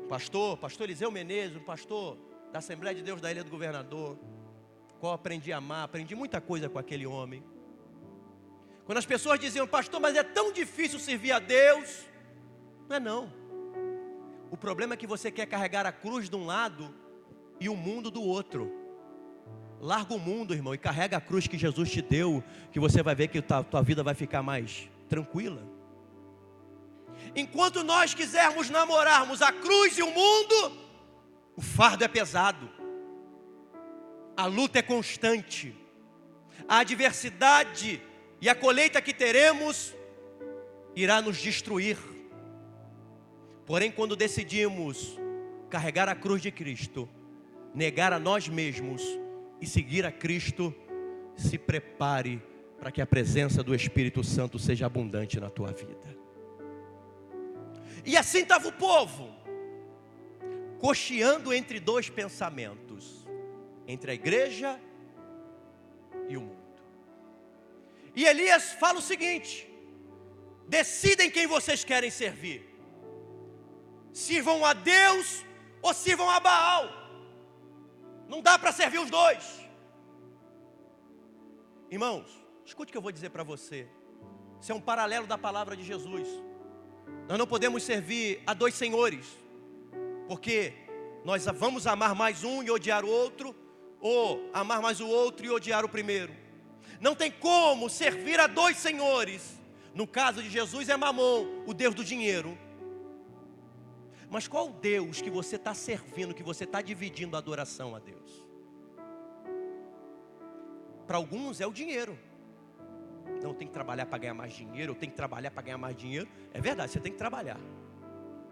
Pastor Eliseu Menezes, um pastor da Assembleia de Deus da Ilha do Governador, qual aprendi a amar, aprendi muita coisa com aquele homem. Quando as pessoas diziam, pastor, mas é tão difícil servir a Deus. Não é não. O problema é que você quer carregar a cruz de um lado e o mundo do outro. Larga o mundo, irmão, e carrega a cruz que Jesus te deu, que você vai ver que tua vida vai ficar mais tranquila. Enquanto nós quisermos namorarmos a cruz e o mundo, o fardo é pesado. A luta é constante. A adversidade e a colheita que teremos irá nos destruir. Porém, quando decidimos carregar a cruz de Cristo, negar a nós mesmos e seguir a Cristo, se prepare para que a presença do Espírito Santo seja abundante na tua vida. E assim estava o povo, cocheando entre dois pensamentos, entre a igreja e o mundo. E Elias fala o seguinte: decidem quem vocês querem servir. Sirvam a Deus ou sirvam a Baal. Não dá para servir os dois. Irmãos, escute o que eu vou dizer para você. Isso é um paralelo da palavra de Jesus. Nós não podemos servir a dois senhores, porque nós vamos amar mais um e odiar o outro, ou amar mais o outro e odiar o primeiro. Não tem como servir a dois senhores. No caso de Jesus é Mamon, o Deus do dinheiro. Mas qual Deus que você está servindo, que você está dividindo a adoração a Deus? Para alguns é o dinheiro. Não, eu tenho que trabalhar para ganhar mais dinheiro, eu tenho que trabalhar para ganhar mais dinheiro. É verdade, você tem que trabalhar.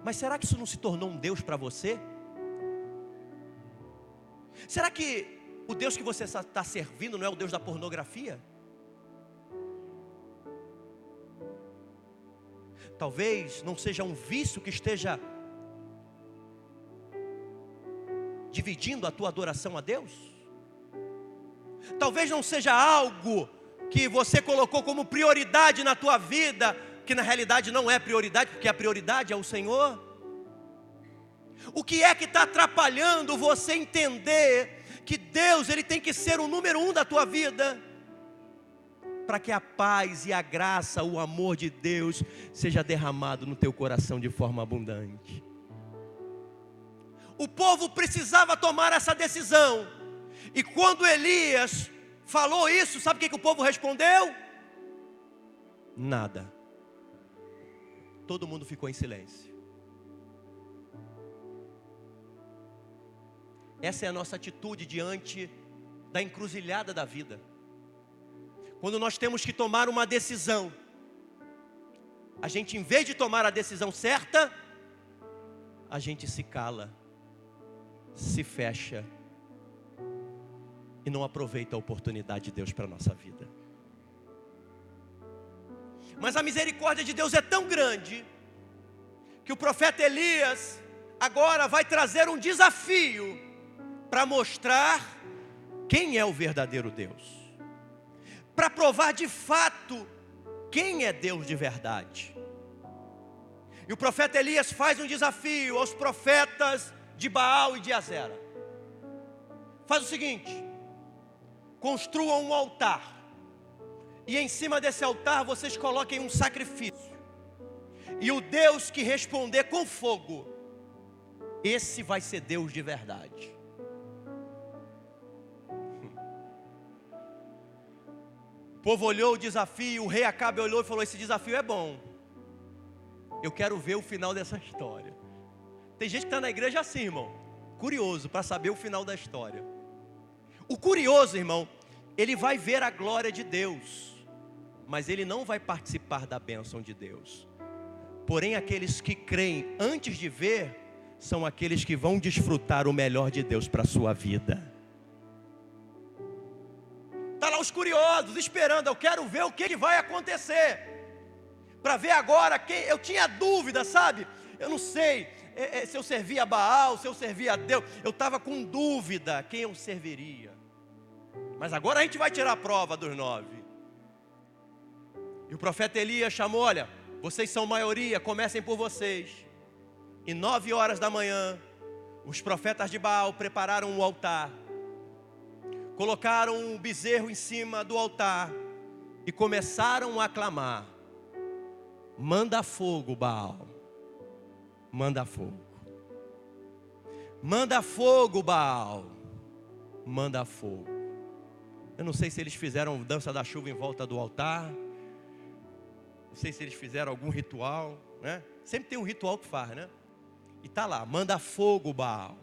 Mas será que isso não se tornou um Deus para você? Será que o Deus que você está servindo não é o Deus da pornografia? Talvez não seja um vício que esteja dividindo a tua adoração a Deus? Talvez não seja algo que você colocou como prioridade na tua vida, que na realidade não é prioridade, porque a prioridade é o Senhor. O que é que está atrapalhando você entender que Deus, Ele tem que ser o número 1 da tua vida, para que a paz e a graça, o amor de Deus seja derramado no teu coração de forma abundante? O povo precisava tomar essa decisão. E quando Elias falou isso, sabe o que o povo respondeu? Nada. Todo mundo ficou em silêncio. Essa é a nossa atitude diante da encruzilhada da vida. Quando nós temos que tomar uma decisão, a gente, em vez de tomar a decisão certa, a gente se cala, se fecha e não aproveita a oportunidade de Deus para a nossa vida. Mas a misericórdia de Deus é tão grande que o profeta Elias agora vai trazer um desafio para mostrar quem é o verdadeiro Deus, para provar de fato quem é Deus de verdade. E o profeta Elias faz um desafio aos profetas de Baal e de Azera. Faz o seguinte: construam um altar, e em cima desse altar vocês coloquem um sacrifício, e o Deus que responder com fogo, esse vai ser Deus de verdade. O povo olhou o desafio, o rei Acabe olhou e falou: esse desafio é bom, eu quero ver o final dessa história. Tem gente que está na igreja assim, irmão, curioso para saber o final da história. O curioso, irmão, ele vai ver a glória de Deus, mas ele não vai participar da bênção de Deus. Porém, aqueles que creem antes de ver, são aqueles que vão desfrutar o melhor de Deus para a sua vida. Está lá os curiosos, esperando, eu quero ver o que vai acontecer. Para ver agora, eu tinha dúvida, sabe? Eu não sei se eu servia a Baal, se eu servia a Deus. Eu estava com dúvida quem eu serviria. Mas agora a gente vai tirar a prova dos 9. E o profeta Elias chamou, olha, vocês são maioria, comecem por vocês. E 9 horas da manhã, os profetas de Baal prepararam o altar. Colocaram um bezerro em cima do altar e começaram a clamar: manda fogo, Baal. Manda fogo. Manda fogo, Baal. Manda fogo. Eu não sei se eles fizeram dança da chuva em volta do altar. Não sei se eles fizeram algum ritual, né? Sempre tem um ritual que faz, né? E tá lá, manda fogo, Baal.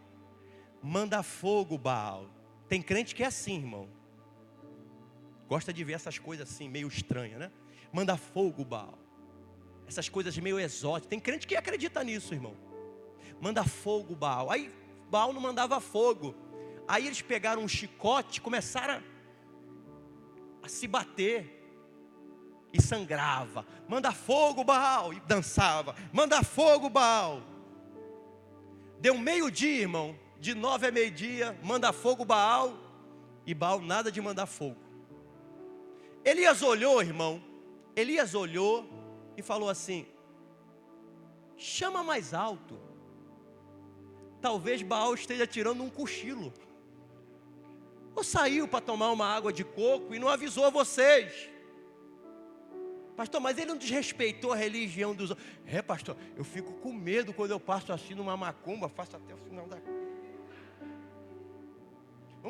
Manda fogo, Baal. Tem crente que é assim, irmão. Gosta de ver essas coisas assim, meio estranhas, né? Manda fogo, Baal. Essas coisas meio exóticas. Tem crente que acredita nisso, irmão. Manda fogo, Baal. Aí Baal não mandava fogo. Aí eles pegaram um chicote, começaram a se bater. E sangrava. Manda fogo, Baal. E dançava. Manda fogo, Baal. Deu meio-dia, irmão. De 9 a meio-dia, manda fogo, Baal. E Baal nada de mandar fogo. Elias olhou, irmão. Elias olhou e falou assim: chama mais alto. Talvez Baal esteja tirando um cochilo. Ou saiu para tomar uma água de coco e não avisou vocês. Pastor, mas ele não desrespeitou a religião dos outros. Pastor, eu fico com medo quando eu passo assim numa macumba. Faço até o final da...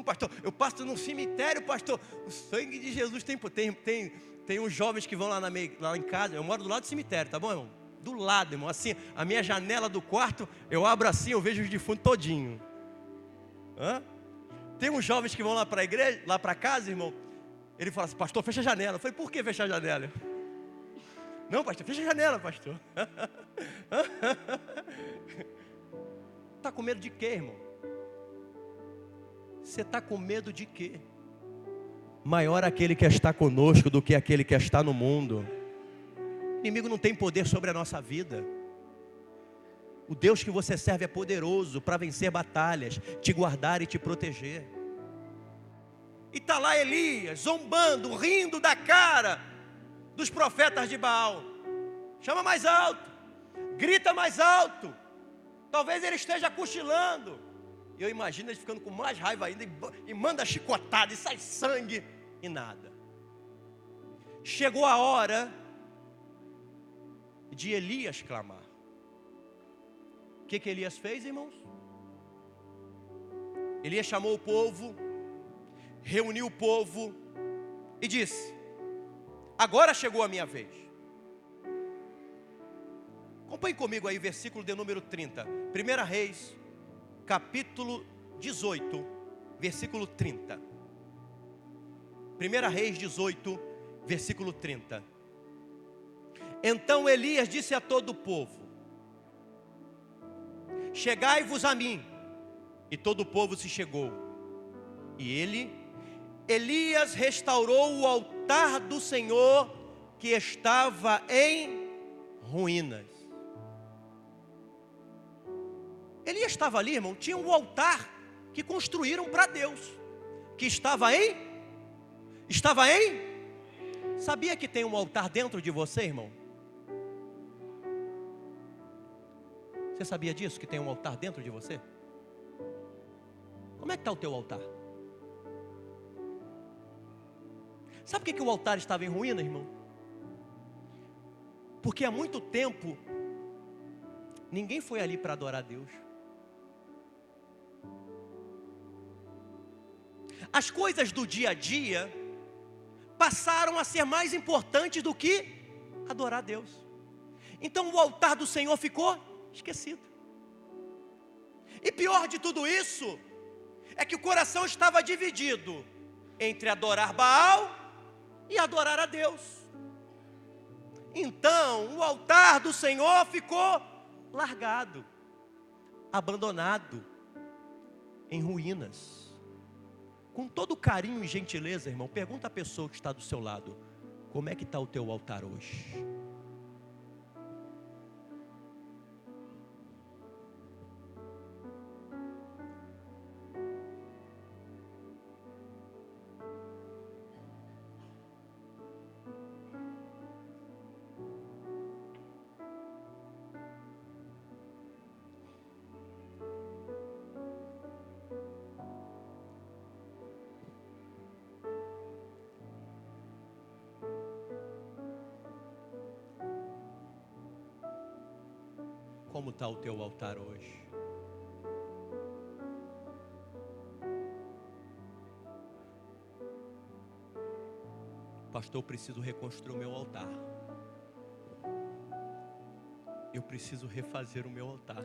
pastor, eu passo num cemitério, pastor. O sangue de Jesus tem uns jovens que vão lá em casa. Eu moro do lado do cemitério, tá bom, irmão? Do lado, irmão. Assim, a minha janela do quarto, eu abro assim, eu vejo os defuntos todinho. Tem uns jovens que vão lá para a igreja, lá para casa, irmão. Ele fala assim: pastor, fecha a janela. Eu falei: por que fechar a janela? Não, pastor, fecha a janela, pastor. Está com medo de quê, irmão? Você está com medo de quê? Maior aquele que está conosco do que aquele que está no mundo. O inimigo não tem poder sobre a nossa vida. O Deus que você serve é poderoso para vencer batalhas, te guardar e te proteger. E está lá Elias, zombando, rindo da cara dos profetas de Baal. Chama mais alto, grita mais alto. Talvez ele esteja cochilando. E eu imagino ele ficando com mais raiva ainda e manda chicotada e sai sangue e nada. Chegou a hora de Elias clamar. O que Elias fez, irmãos? Elias chamou o povo, reuniu o povo e disse: agora chegou a minha vez. Acompanhe comigo aí, versículo de número 30. 1 Reis, capítulo 18, versículo 30. 1 Reis 18, versículo 30. Então Elias disse a todo o povo: chegai-vos a mim. E todo o povo se chegou. E Elias restaurou o altar do Senhor que estava em ruínas. Elias estava ali, irmão, tinha um altar que construíram para Deus, que estava em? Sabia que tem um altar dentro de você, irmão? Você sabia disso, que tem um altar dentro de você? Como é que está o teu altar? Sabe por que o altar estava em ruína, irmão? Porque há muito tempo ninguém foi ali para adorar a Deus. As coisas do dia a dia passaram a ser mais importantes do que adorar a Deus. Então o altar do Senhor ficou esquecido. E pior de tudo isso é que o coração estava dividido. entre adorar Baal e adorar a Deus. Então, o altar do Senhor ficou largado, abandonado, em ruínas. Com todo carinho e gentileza, irmão, pergunta à pessoa que está do seu lado: como é que está o teu altar hoje? Como está o teu altar hoje? Pastor, eu preciso reconstruir o meu altar. Eu preciso refazer o meu altar.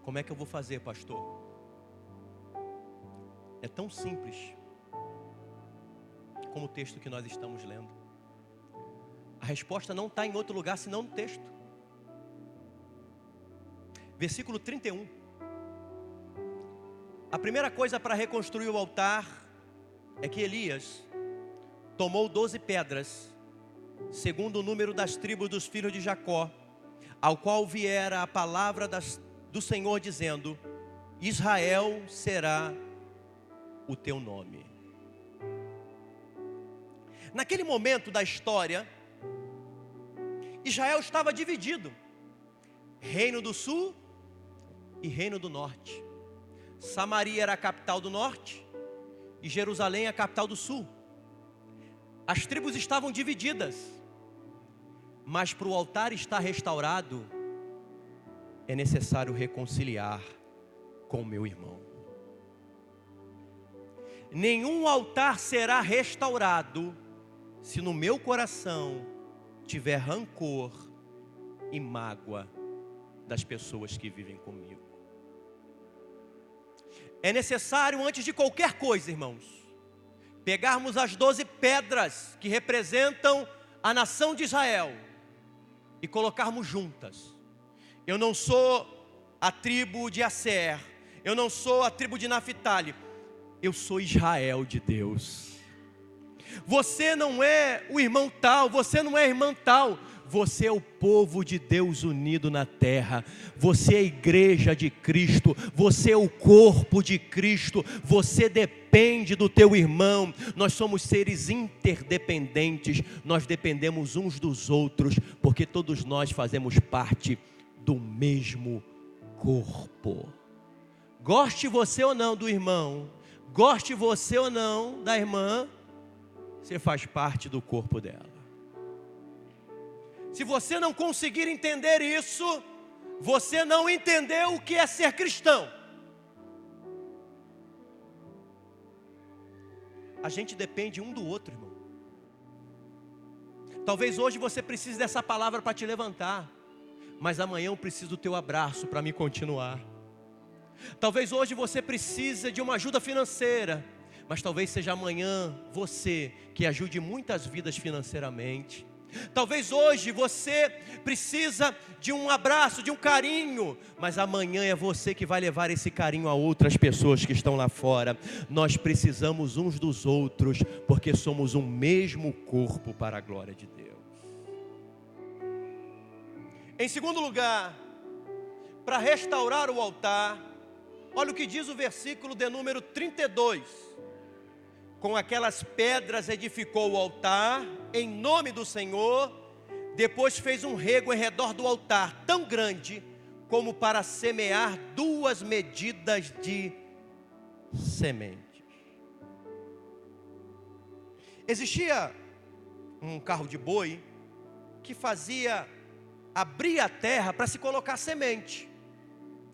Como é que eu vou fazer, pastor? É tão simples como o texto que nós estamos lendo. A resposta não está em outro lugar senão no texto. Versículo 31. A primeira coisa para reconstruir o altar é que Elias tomou 12 pedras, segundo o número das tribos dos filhos de Jacó, ao qual viera a palavra do Senhor dizendo: Israel será o teu nome. Naquele momento da história, Israel estava dividido: reino do sul e reino do norte. Samaria era a capital do norte e Jerusalém a capital do sul. As tribos estavam divididas, mas para o altar estar restaurado, é necessário reconciliar com o meu irmão. Nenhum altar será restaurado se no meu coração tiver rancor e mágoa das pessoas que vivem comigo. É necessário, antes de qualquer coisa, irmãos, pegarmos as 12 pedras que representam a nação de Israel e colocarmos juntas. Eu não sou a tribo de Asser, eu não sou a tribo de Naphtali, eu sou Israel de Deus. Você não é o irmão tal, você não é a irmã tal, você é o povo de Deus unido na terra, você é a igreja de Cristo, você é o corpo de Cristo, você depende do teu irmão. Nós somos seres interdependentes, nós dependemos uns dos outros, porque todos nós fazemos parte do mesmo corpo. Goste você ou não do irmão, goste você ou não da irmã, você faz parte do corpo dela. Se você não conseguir entender isso, você não entendeu o que é ser cristão. A gente depende um do outro, irmão. Talvez hoje você precise dessa palavra para te levantar, mas amanhã eu preciso do teu abraço para me continuar. Talvez hoje você precise de uma ajuda financeira, mas talvez seja amanhã você que ajude muitas vidas financeiramente. Talvez hoje você precisa de um abraço, de um carinho, mas amanhã é você que vai levar esse carinho a outras pessoas que estão lá fora. Nós precisamos uns dos outros, porque somos um mesmo corpo para a glória de Deus. Em segundo lugar, para restaurar o altar, olha o que diz o versículo de número 32. Com aquelas pedras edificou o altar, em nome do Senhor. Depois fez um rego em redor do altar, tão grande como para semear 2 medidas de sementes. Existia um carro de boi que fazia abrir a terra para se colocar semente.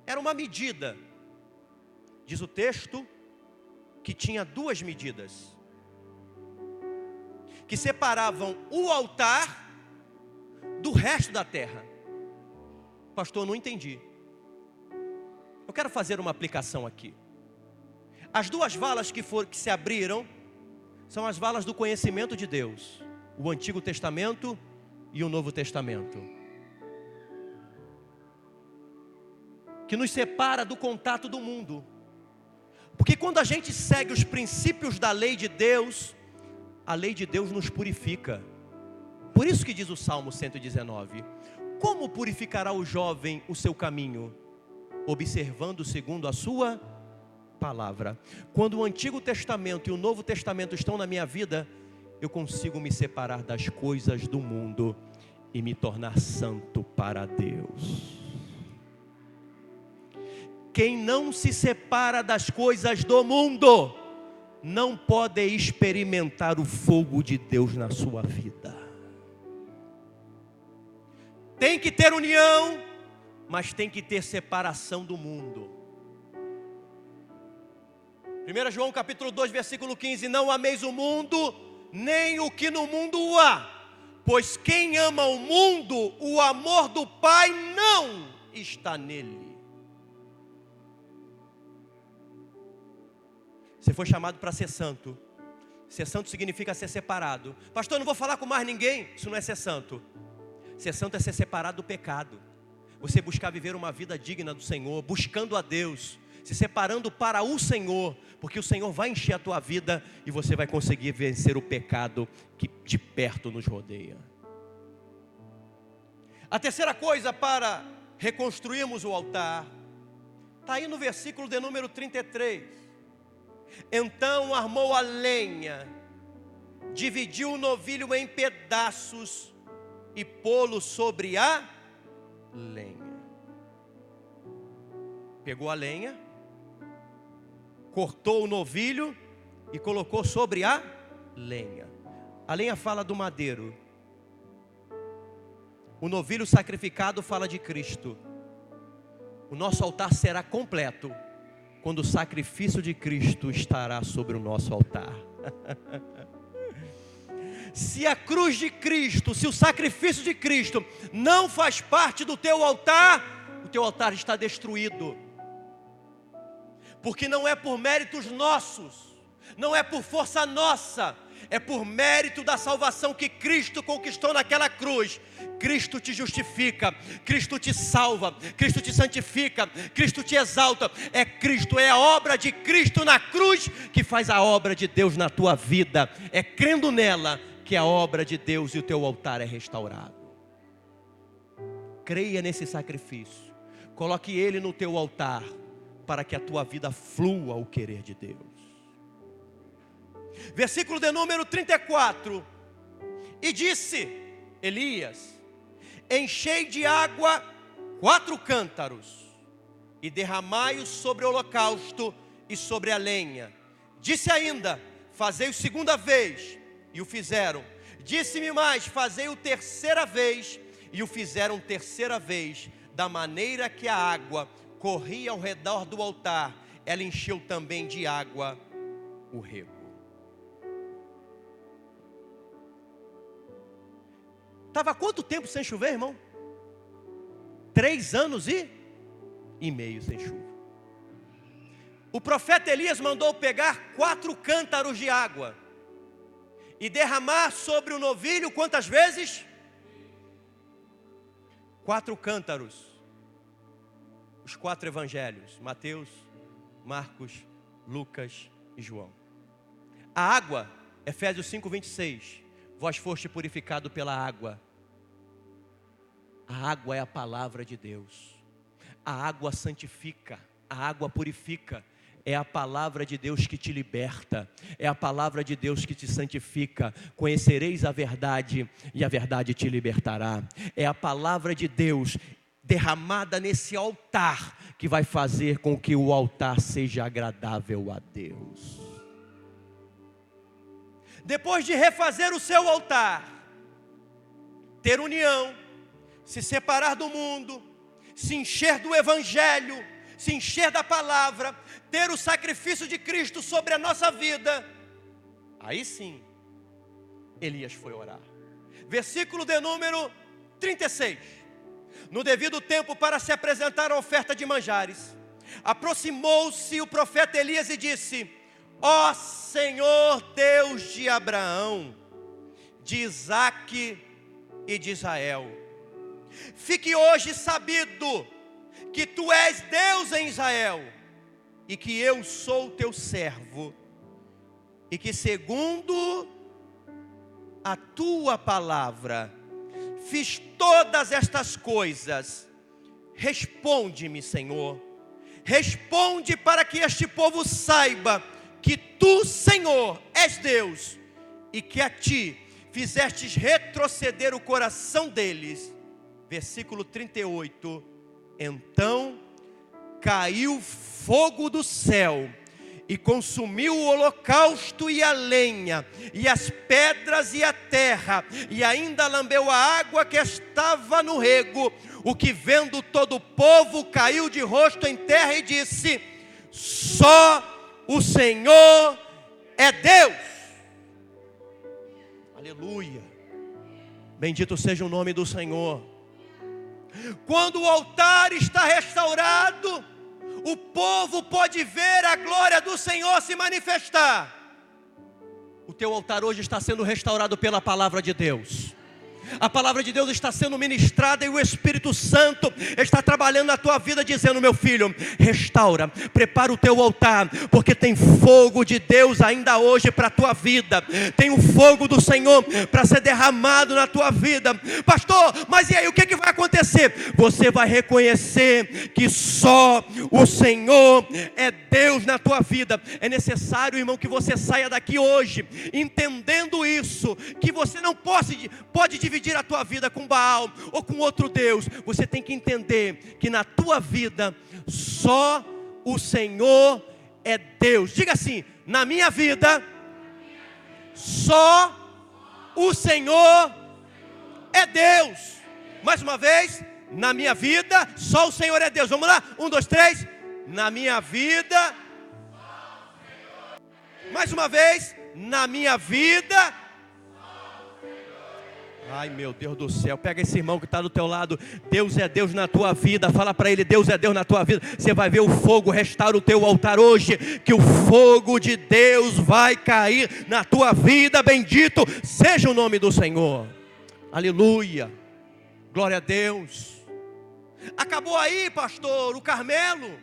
Era uma medida. Diz o texto que tinha 2 medidas, que separavam o altar do resto da terra. Pastor, não entendi. Eu quero fazer uma aplicação aqui. As duas valas que se abriram são as valas do conhecimento de Deus, o Antigo Testamento e o Novo Testamento, que nos separa do contato do mundo. Porque quando a gente segue os princípios da lei de Deus, a lei de Deus nos purifica. Por isso que diz o Salmo 119: como purificará o jovem o seu caminho? Observando segundo a sua palavra. Quando o Antigo Testamento e o Novo Testamento estão na minha vida, eu consigo me separar das coisas do mundo e me tornar santo para Deus. Quem não se separa das coisas do mundo, não pode experimentar o fogo de Deus na sua vida. Tem que ter união, mas tem que ter separação do mundo. 1 João capítulo 2, versículo 15: não ameis o mundo, nem o que no mundo há, pois quem ama o mundo, o amor do Pai não está nele. Você foi chamado para ser santo. Ser santo significa ser separado. Pastor, eu não vou falar com mais ninguém. Isso não é ser santo. Ser santo é ser separado do pecado. Você buscar viver uma vida digna do Senhor, buscando a Deus, se separando para o Senhor, porque o Senhor vai encher a tua vida e você vai conseguir vencer o pecado que de perto nos rodeia. A terceira coisa para reconstruirmos o altar está aí no versículo de número 33. Então armou a lenha, dividiu o novilho em pedaços e pô-lo sobre a lenha. Pegou a lenha, cortou o novilho e colocou sobre a lenha. A lenha fala do madeiro. O novilho sacrificado fala de Cristo. O nosso altar será completo quando o sacrifício de Cristo estará sobre o nosso altar. Se a cruz de Cristo, se o sacrifício de Cristo não faz parte do teu altar, o teu altar está destruído. Porque não é por méritos nossos, não é por força nossa, é por mérito da salvação que Cristo conquistou naquela cruz. Cristo te justifica, Cristo te salva, Cristo te santifica, Cristo te exalta. É Cristo, é a obra de Cristo na cruz que faz a obra de Deus na tua vida. É crendo nela que a obra de Deus e o teu altar é restaurado. Creia nesse sacrifício, coloque ele no teu altar, para que a tua vida flua o querer de Deus. Versículo de número 34. E disse Elias: enchei de água 4 cântaros e derramai-os sobre o holocausto e sobre a lenha. Disse ainda: fazei-o segunda vez, e o fizeram. Disse-me mais: fazei-o terceira vez, e o fizeram terceira vez. Da maneira que a água corria ao redor do altar, ela encheu também de água o rego. Estava quanto tempo sem chover, irmão? 3 anos e meio sem chuva. O profeta Elias mandou pegar 4 cântaros de água e derramar sobre o novilho quantas vezes? 4 cântaros. Os 4 evangelhos: Mateus, Marcos, Lucas e João. A água, Efésios 5:26, vós foste purificado pela água. A água é a palavra de Deus. A água santifica, a água purifica. É a palavra de Deus que te liberta, é a palavra de Deus que te santifica. Conhecereis a verdade e a verdade te libertará. É a palavra de Deus derramada nesse altar que vai fazer com que o altar seja agradável a Deus. Depois de refazer o seu altar, ter união, se separar do mundo, se encher do evangelho, se encher da palavra, ter o sacrifício de Cristo sobre a nossa vida, aí sim Elias foi orar. Versículo de número 36. No devido tempo, para se apresentar a oferta de manjares, Aproximou-se o profeta Elias e disse: ó Senhor Deus de Abraão, de Isaque e de Israel, fique hoje sabido que tu és Deus em Israel, e que eu sou teu servo, e que segundo a tua palavra fiz todas estas coisas. Responde-me, Senhor, responde para que este povo saiba que tu, Senhor, és Deus, e que a ti fizestes retroceder o coração deles. Versículo 38. Então caiu fogo do céu e consumiu o holocausto e a lenha, e as pedras e a terra, e ainda lambeu a água que estava no rego. O que vendo todo o povo caiu de rosto em terra e disse: só o Senhor é Deus. Aleluia, bendito seja o nome do Senhor. Quando o altar está restaurado, o povo pode ver a glória do Senhor se manifestar. O teu altar hoje está sendo restaurado pela palavra de Deus. A palavra de Deus está sendo ministrada e o Espírito Santo está trabalhando na tua vida, dizendo: meu filho, restaura, prepara o teu altar, porque tem fogo de Deus ainda hoje para a tua vida. Tem o fogo do Senhor para ser derramado na tua vida. Pastor, mas e aí, o que vai acontecer? Você vai reconhecer que só o Senhor é Deus na tua vida. É necessário, irmão, que você saia daqui hoje entendendo isso, que você não pode dividir a tua vida com Baal ou com outro Deus. Você tem que entender que na tua vida só o Senhor é Deus. Diga assim: na minha vida só o Senhor é Deus. Mais uma vez: na minha vida só o Senhor é Deus. Vamos lá? 1, 2, 3. Na minha vida. Mais uma vez: na minha vida. Ai, meu Deus do céu, pega esse irmão que está do teu lado. Deus é Deus na tua vida. Fala para ele: Deus é Deus na tua vida. Você vai ver o fogo restaurar o teu altar hoje, que o fogo de Deus vai cair na tua vida. Bendito seja o nome do Senhor. Aleluia, glória a Deus. Acabou aí, pastor, o Carmelo?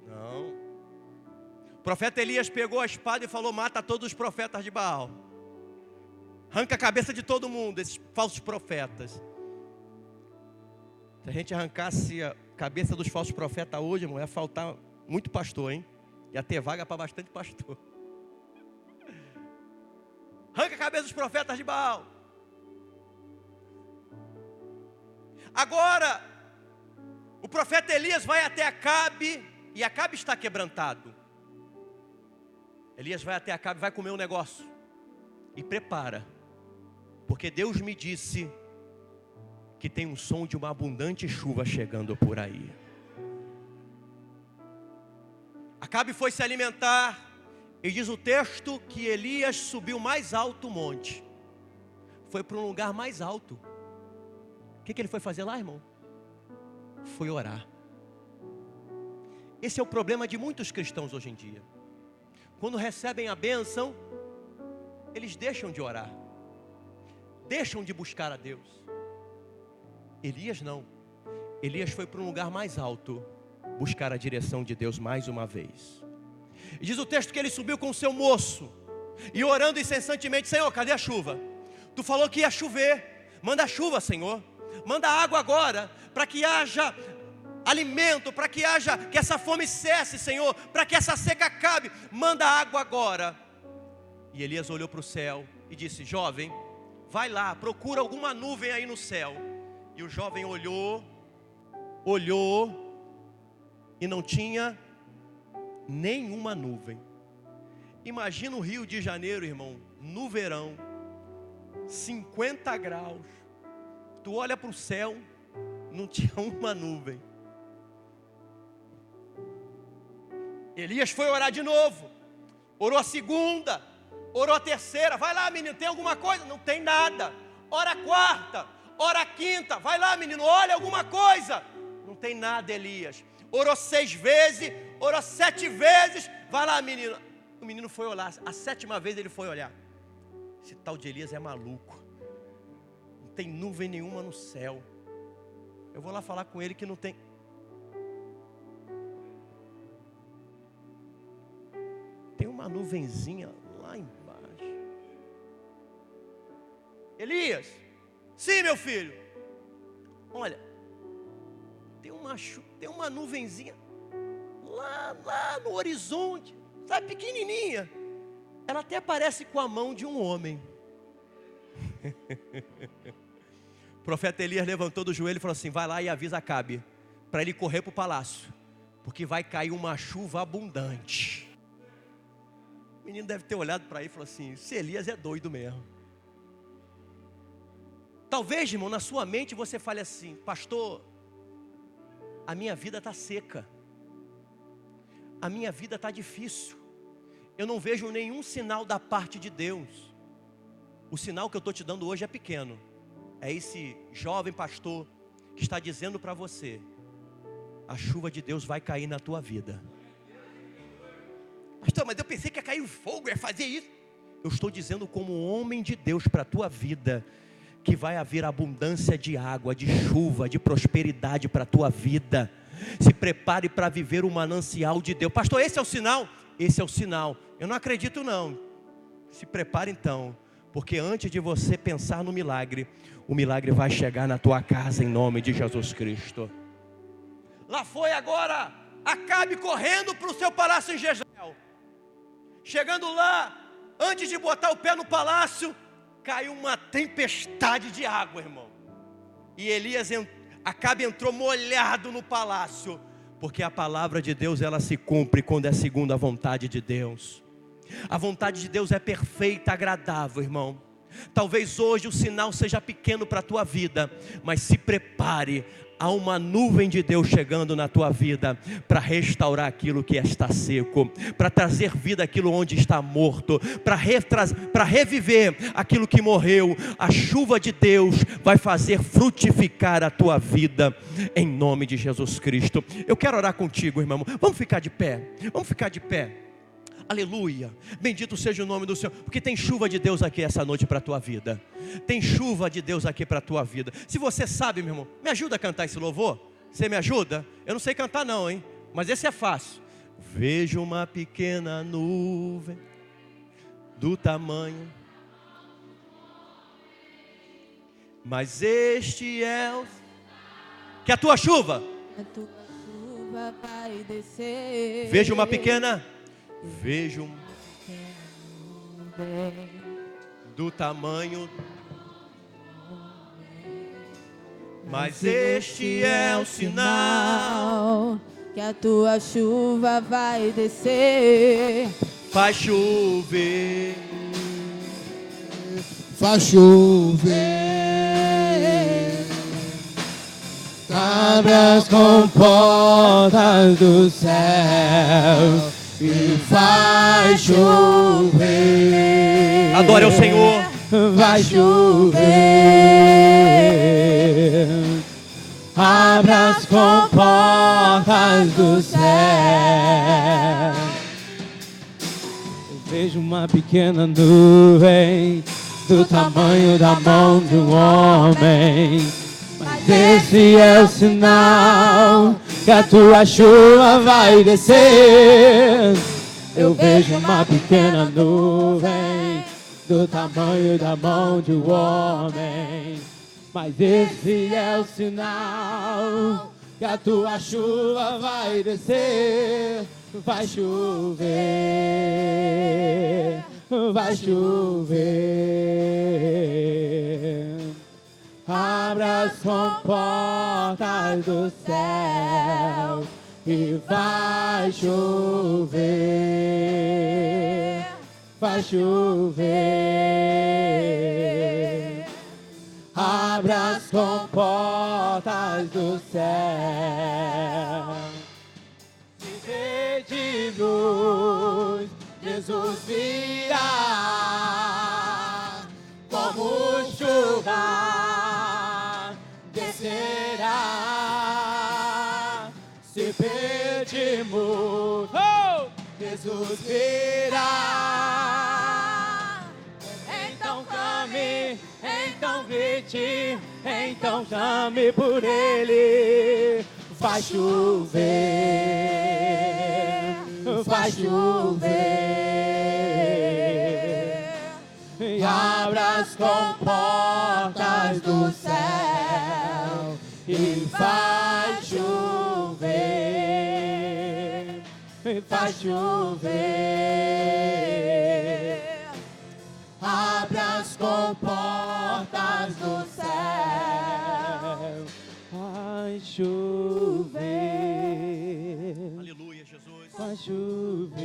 Não. O profeta Elias pegou a espada e falou: mata todos os profetas de Baal. Arranca a cabeça de todo mundo, esses falsos profetas. Se a gente arrancasse a cabeça dos falsos profetas hoje, irmão, ia faltar muito pastor, hein? Ia ter vaga para bastante pastor. Arranca a cabeça dos profetas de Baal. Agora, o profeta Elias vai até Acabe, e Acabe está quebrantado. Elias vai até Acabe, vai comer um negócio. E prepara. Porque Deus me disse que tem um som de uma abundante chuva chegando por aí. Acabe foi se alimentar, e diz o texto que Elias subiu mais alto o monte. Foi para um lugar mais alto. O que ele foi fazer lá, irmão? Foi orar. Esse é o problema de muitos cristãos hoje em dia. Quando recebem a bênção, eles deixam de orar, deixam de buscar a Deus. Elias não. Elias foi para um lugar mais alto buscar a direção de Deus mais uma vez. E diz o texto que ele subiu com o seu moço e orando incessantemente: Senhor, cadê a chuva? Tu falou que ia chover. Manda chuva, Senhor. Manda água agora, para que haja alimento, para que essa fome cesse, Senhor, para que essa seca acabe. Manda água agora. E Elias olhou para o céu e disse: jovem, vai lá, procura alguma nuvem aí no céu. E o jovem olhou e não tinha nenhuma nuvem. Imagina o Rio de Janeiro, irmão, no verão, 50 graus. Tu olha para o céu, não tinha uma nuvem. Elias foi orar de novo. Orou a segunda, orou a terceira. Vai lá, menino, tem alguma coisa? Não tem nada. Ora a quarta, ora a quinta. Vai lá, menino, olha alguma coisa. Não tem nada, Elias. orou 6 vezes, orou 7 vezes. Vai lá, menino. O menino foi olhar, a 7ª vez ele foi olhar. Esse tal de Elias é maluco. Não tem nuvem nenhuma no céu. Eu vou lá falar com ele que não tem. Tem uma nuvenzinha lá embaixo. Elias, sim, meu filho. Olha, tem uma nuvenzinha lá no horizonte, sabe, pequenininha. Ela até parece com a mão de um homem. O profeta Elias levantou do joelho e falou assim: vai lá e avisa Acabe, para ele correr para o palácio, porque vai cair uma chuva abundante. O menino deve ter olhado para ele e falou assim: esse Elias é doido mesmo. Talvez, irmão, na sua mente você fale assim: pastor, a minha vida está seca, a minha vida está difícil, eu não vejo nenhum sinal da parte de Deus. O sinal que eu estou te dando hoje é pequeno. É esse jovem pastor que está dizendo para você: a chuva de Deus vai cair na tua vida. Pastor, mas eu pensei que ia cair o fogo, ia fazer isso. Eu estou dizendo como homem de Deus para a tua vida, que vai haver abundância de água, de chuva, de prosperidade para a tua vida. Se prepare para viver o manancial de Deus. Pastor, esse é o sinal? Esse é o sinal. Eu não acredito não. Se prepare então, porque antes de você pensar no milagre, o milagre vai chegar na tua casa em nome de Jesus Cristo. Lá foi agora Acabe correndo para o seu palácio em Jezreel. Chegando lá, antes de botar o pé no palácio, caiu uma tempestade de água, irmão. E Acabe entrou molhado no palácio, porque a palavra de Deus, ela se cumpre quando é segundo a vontade de Deus. A vontade de Deus é perfeita, agradável, irmão. Talvez hoje o sinal seja pequeno para a tua vida, mas se prepare. Há uma nuvem de Deus chegando na tua vida para restaurar aquilo que está seco, para trazer vida aquilo onde está morto, para reviver aquilo que morreu. A chuva de Deus vai fazer frutificar a tua vida em nome de Jesus Cristo. Eu quero orar contigo, irmão. Vamos ficar de pé. Vamos ficar de pé. Aleluia, bendito seja o nome do Senhor, porque tem chuva de Deus aqui essa noite para a tua vida. Tem chuva de Deus aqui para a tua vida. Se você sabe, meu irmão, me ajuda a cantar esse louvor? Você me ajuda? Eu não sei cantar não, hein? Mas esse é fácil. Vejo uma pequena nuvem do tamanho, mas este é o... Que a tua chuva vai descer. Vejo uma pequena... Vejo do tamanho, mas este é o sinal que a tua chuva vai descer. Faz chover, faz chover, abre as comportas do céu e vai chover. Adore ao Senhor. Vai chover, abra as comportas do céu. Eu vejo uma pequena nuvem do tamanho da mão de um homem, mas esse é o sinal que a tua chuva vai descer. Eu vejo uma pequena nuvem do tamanho da mão de um homem, mas esse é o sinal que a tua chuva vai descer. Vai chover, vai chover. Abra as comportas do céu e vai chover, vai chover. Abra as comportas do céu. Se de luz, Jesus virá como chuva. Descerá se pedimos, Jesus virá. Então clame, então grite, então chame por Ele. Vai chover, vai chover, e abra as comportas do céu, e vai chover, vai chover. Abra as comportas do céu, vai chover. Aleluia, Jesus. Vai chover.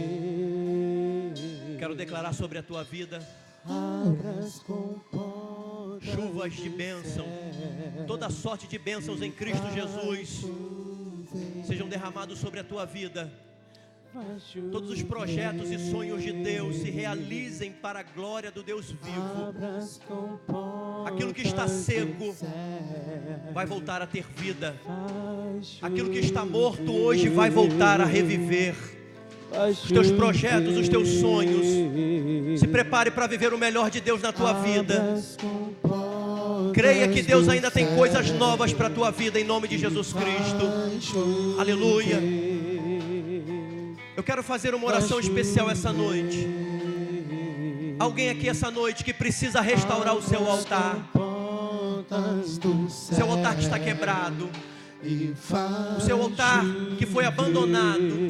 Quero declarar sobre a tua vida Abra as comportas chuvas de bênção, toda sorte de bênçãos em Cristo Jesus sejam derramados sobre a tua vida. Todos os projetos e sonhos de Deus se realizem para a glória do Deus vivo. Aquilo que está seco vai voltar a ter vida. Aquilo que está morto hoje vai voltar a reviver. Os teus projetos, os teus sonhos. Se prepare para viver o melhor de Deus na tua vida. Creia que Deus ainda tem coisas novas para a tua vida, em nome de Jesus Cristo. Aleluia. Eu quero fazer uma oração especial essa noite. Alguém aqui essa noite que precisa restaurar o seu altar. Seu altar que está quebrado. O seu altar que foi abandonado.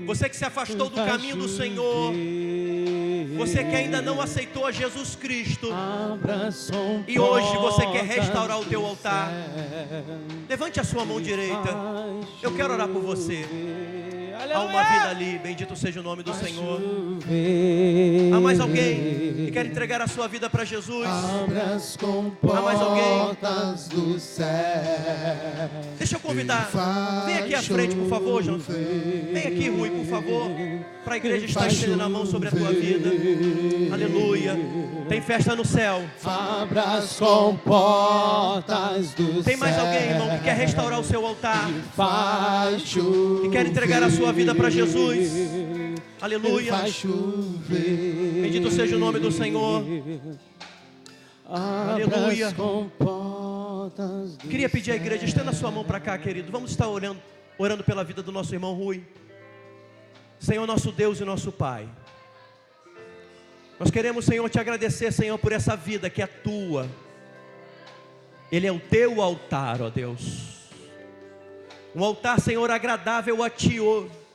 Você que se afastou do caminho do Senhor. Você que ainda não aceitou a Jesus Cristo. E hoje você quer restaurar o teu altar. Levante a sua mão direita. Eu quero orar por você. Há uma vida ali, bendito seja o nome do Senhor. Há mais alguém que quer entregar a sua vida para Jesus? Há mais alguém? Deixa eu convidar. Vem aqui à frente, por favor, João. Vem aqui, Rui, por favor. Para a igreja estar estendendo a mão sobre a tua vida. Aleluia. Tem festa no céu. Abra as comportas do céu. Tem mais alguém, irmão, que quer restaurar o seu altar? Que quer entregar a sua vida para Jesus? Aleluia. Bendito seja o nome do Senhor. Aleluia. Queria pedir à igreja, estenda a sua mão para cá, querido. Vamos estar orando pela vida do nosso irmão Rui. Senhor, nosso Deus e nosso Pai, nós queremos, Senhor, te agradecer, Senhor, por essa vida que é tua. Ele é o teu altar, ó Deus. Um altar, Senhor, agradável a Ti,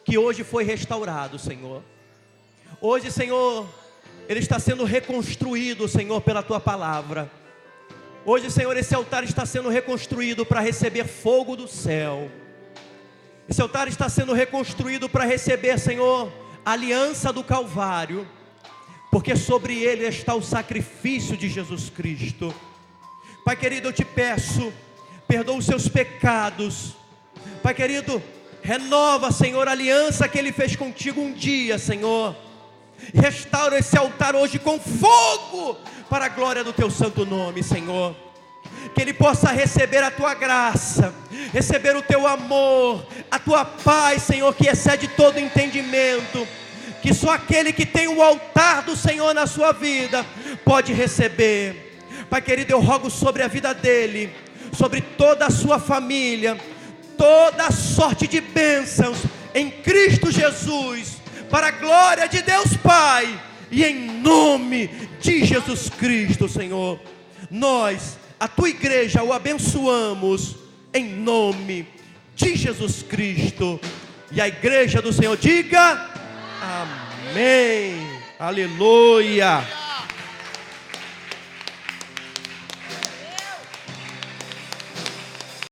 que hoje foi restaurado, Senhor. Hoje, Senhor, ele está sendo reconstruído, Senhor, pela Tua palavra. Hoje, Senhor, esse altar está sendo reconstruído para receber fogo do céu. Esse altar está sendo reconstruído para receber, Senhor, a aliança do Calvário. Porque sobre ele está o sacrifício de Jesus Cristo. Pai querido, eu te peço, perdoa os seus pecados. Pai querido, renova, Senhor, a aliança que Ele fez contigo um dia, Senhor. Restaura esse altar hoje com fogo, para a glória do Teu santo nome, Senhor. Que Ele possa receber a Tua graça, receber o Teu amor, a Tua paz, Senhor, que excede todo entendimento. Que só aquele que tem o altar do Senhor na sua vida pode receber. Pai querido, eu rogo sobre a vida dele, sobre toda a sua família, toda a sorte de bênçãos em Cristo Jesus, para a glória de Deus Pai, e em nome de Jesus Cristo, Senhor. Nós, a Tua igreja, o abençoamos em nome de Jesus Cristo. E a igreja do Senhor diga amém. Aleluia.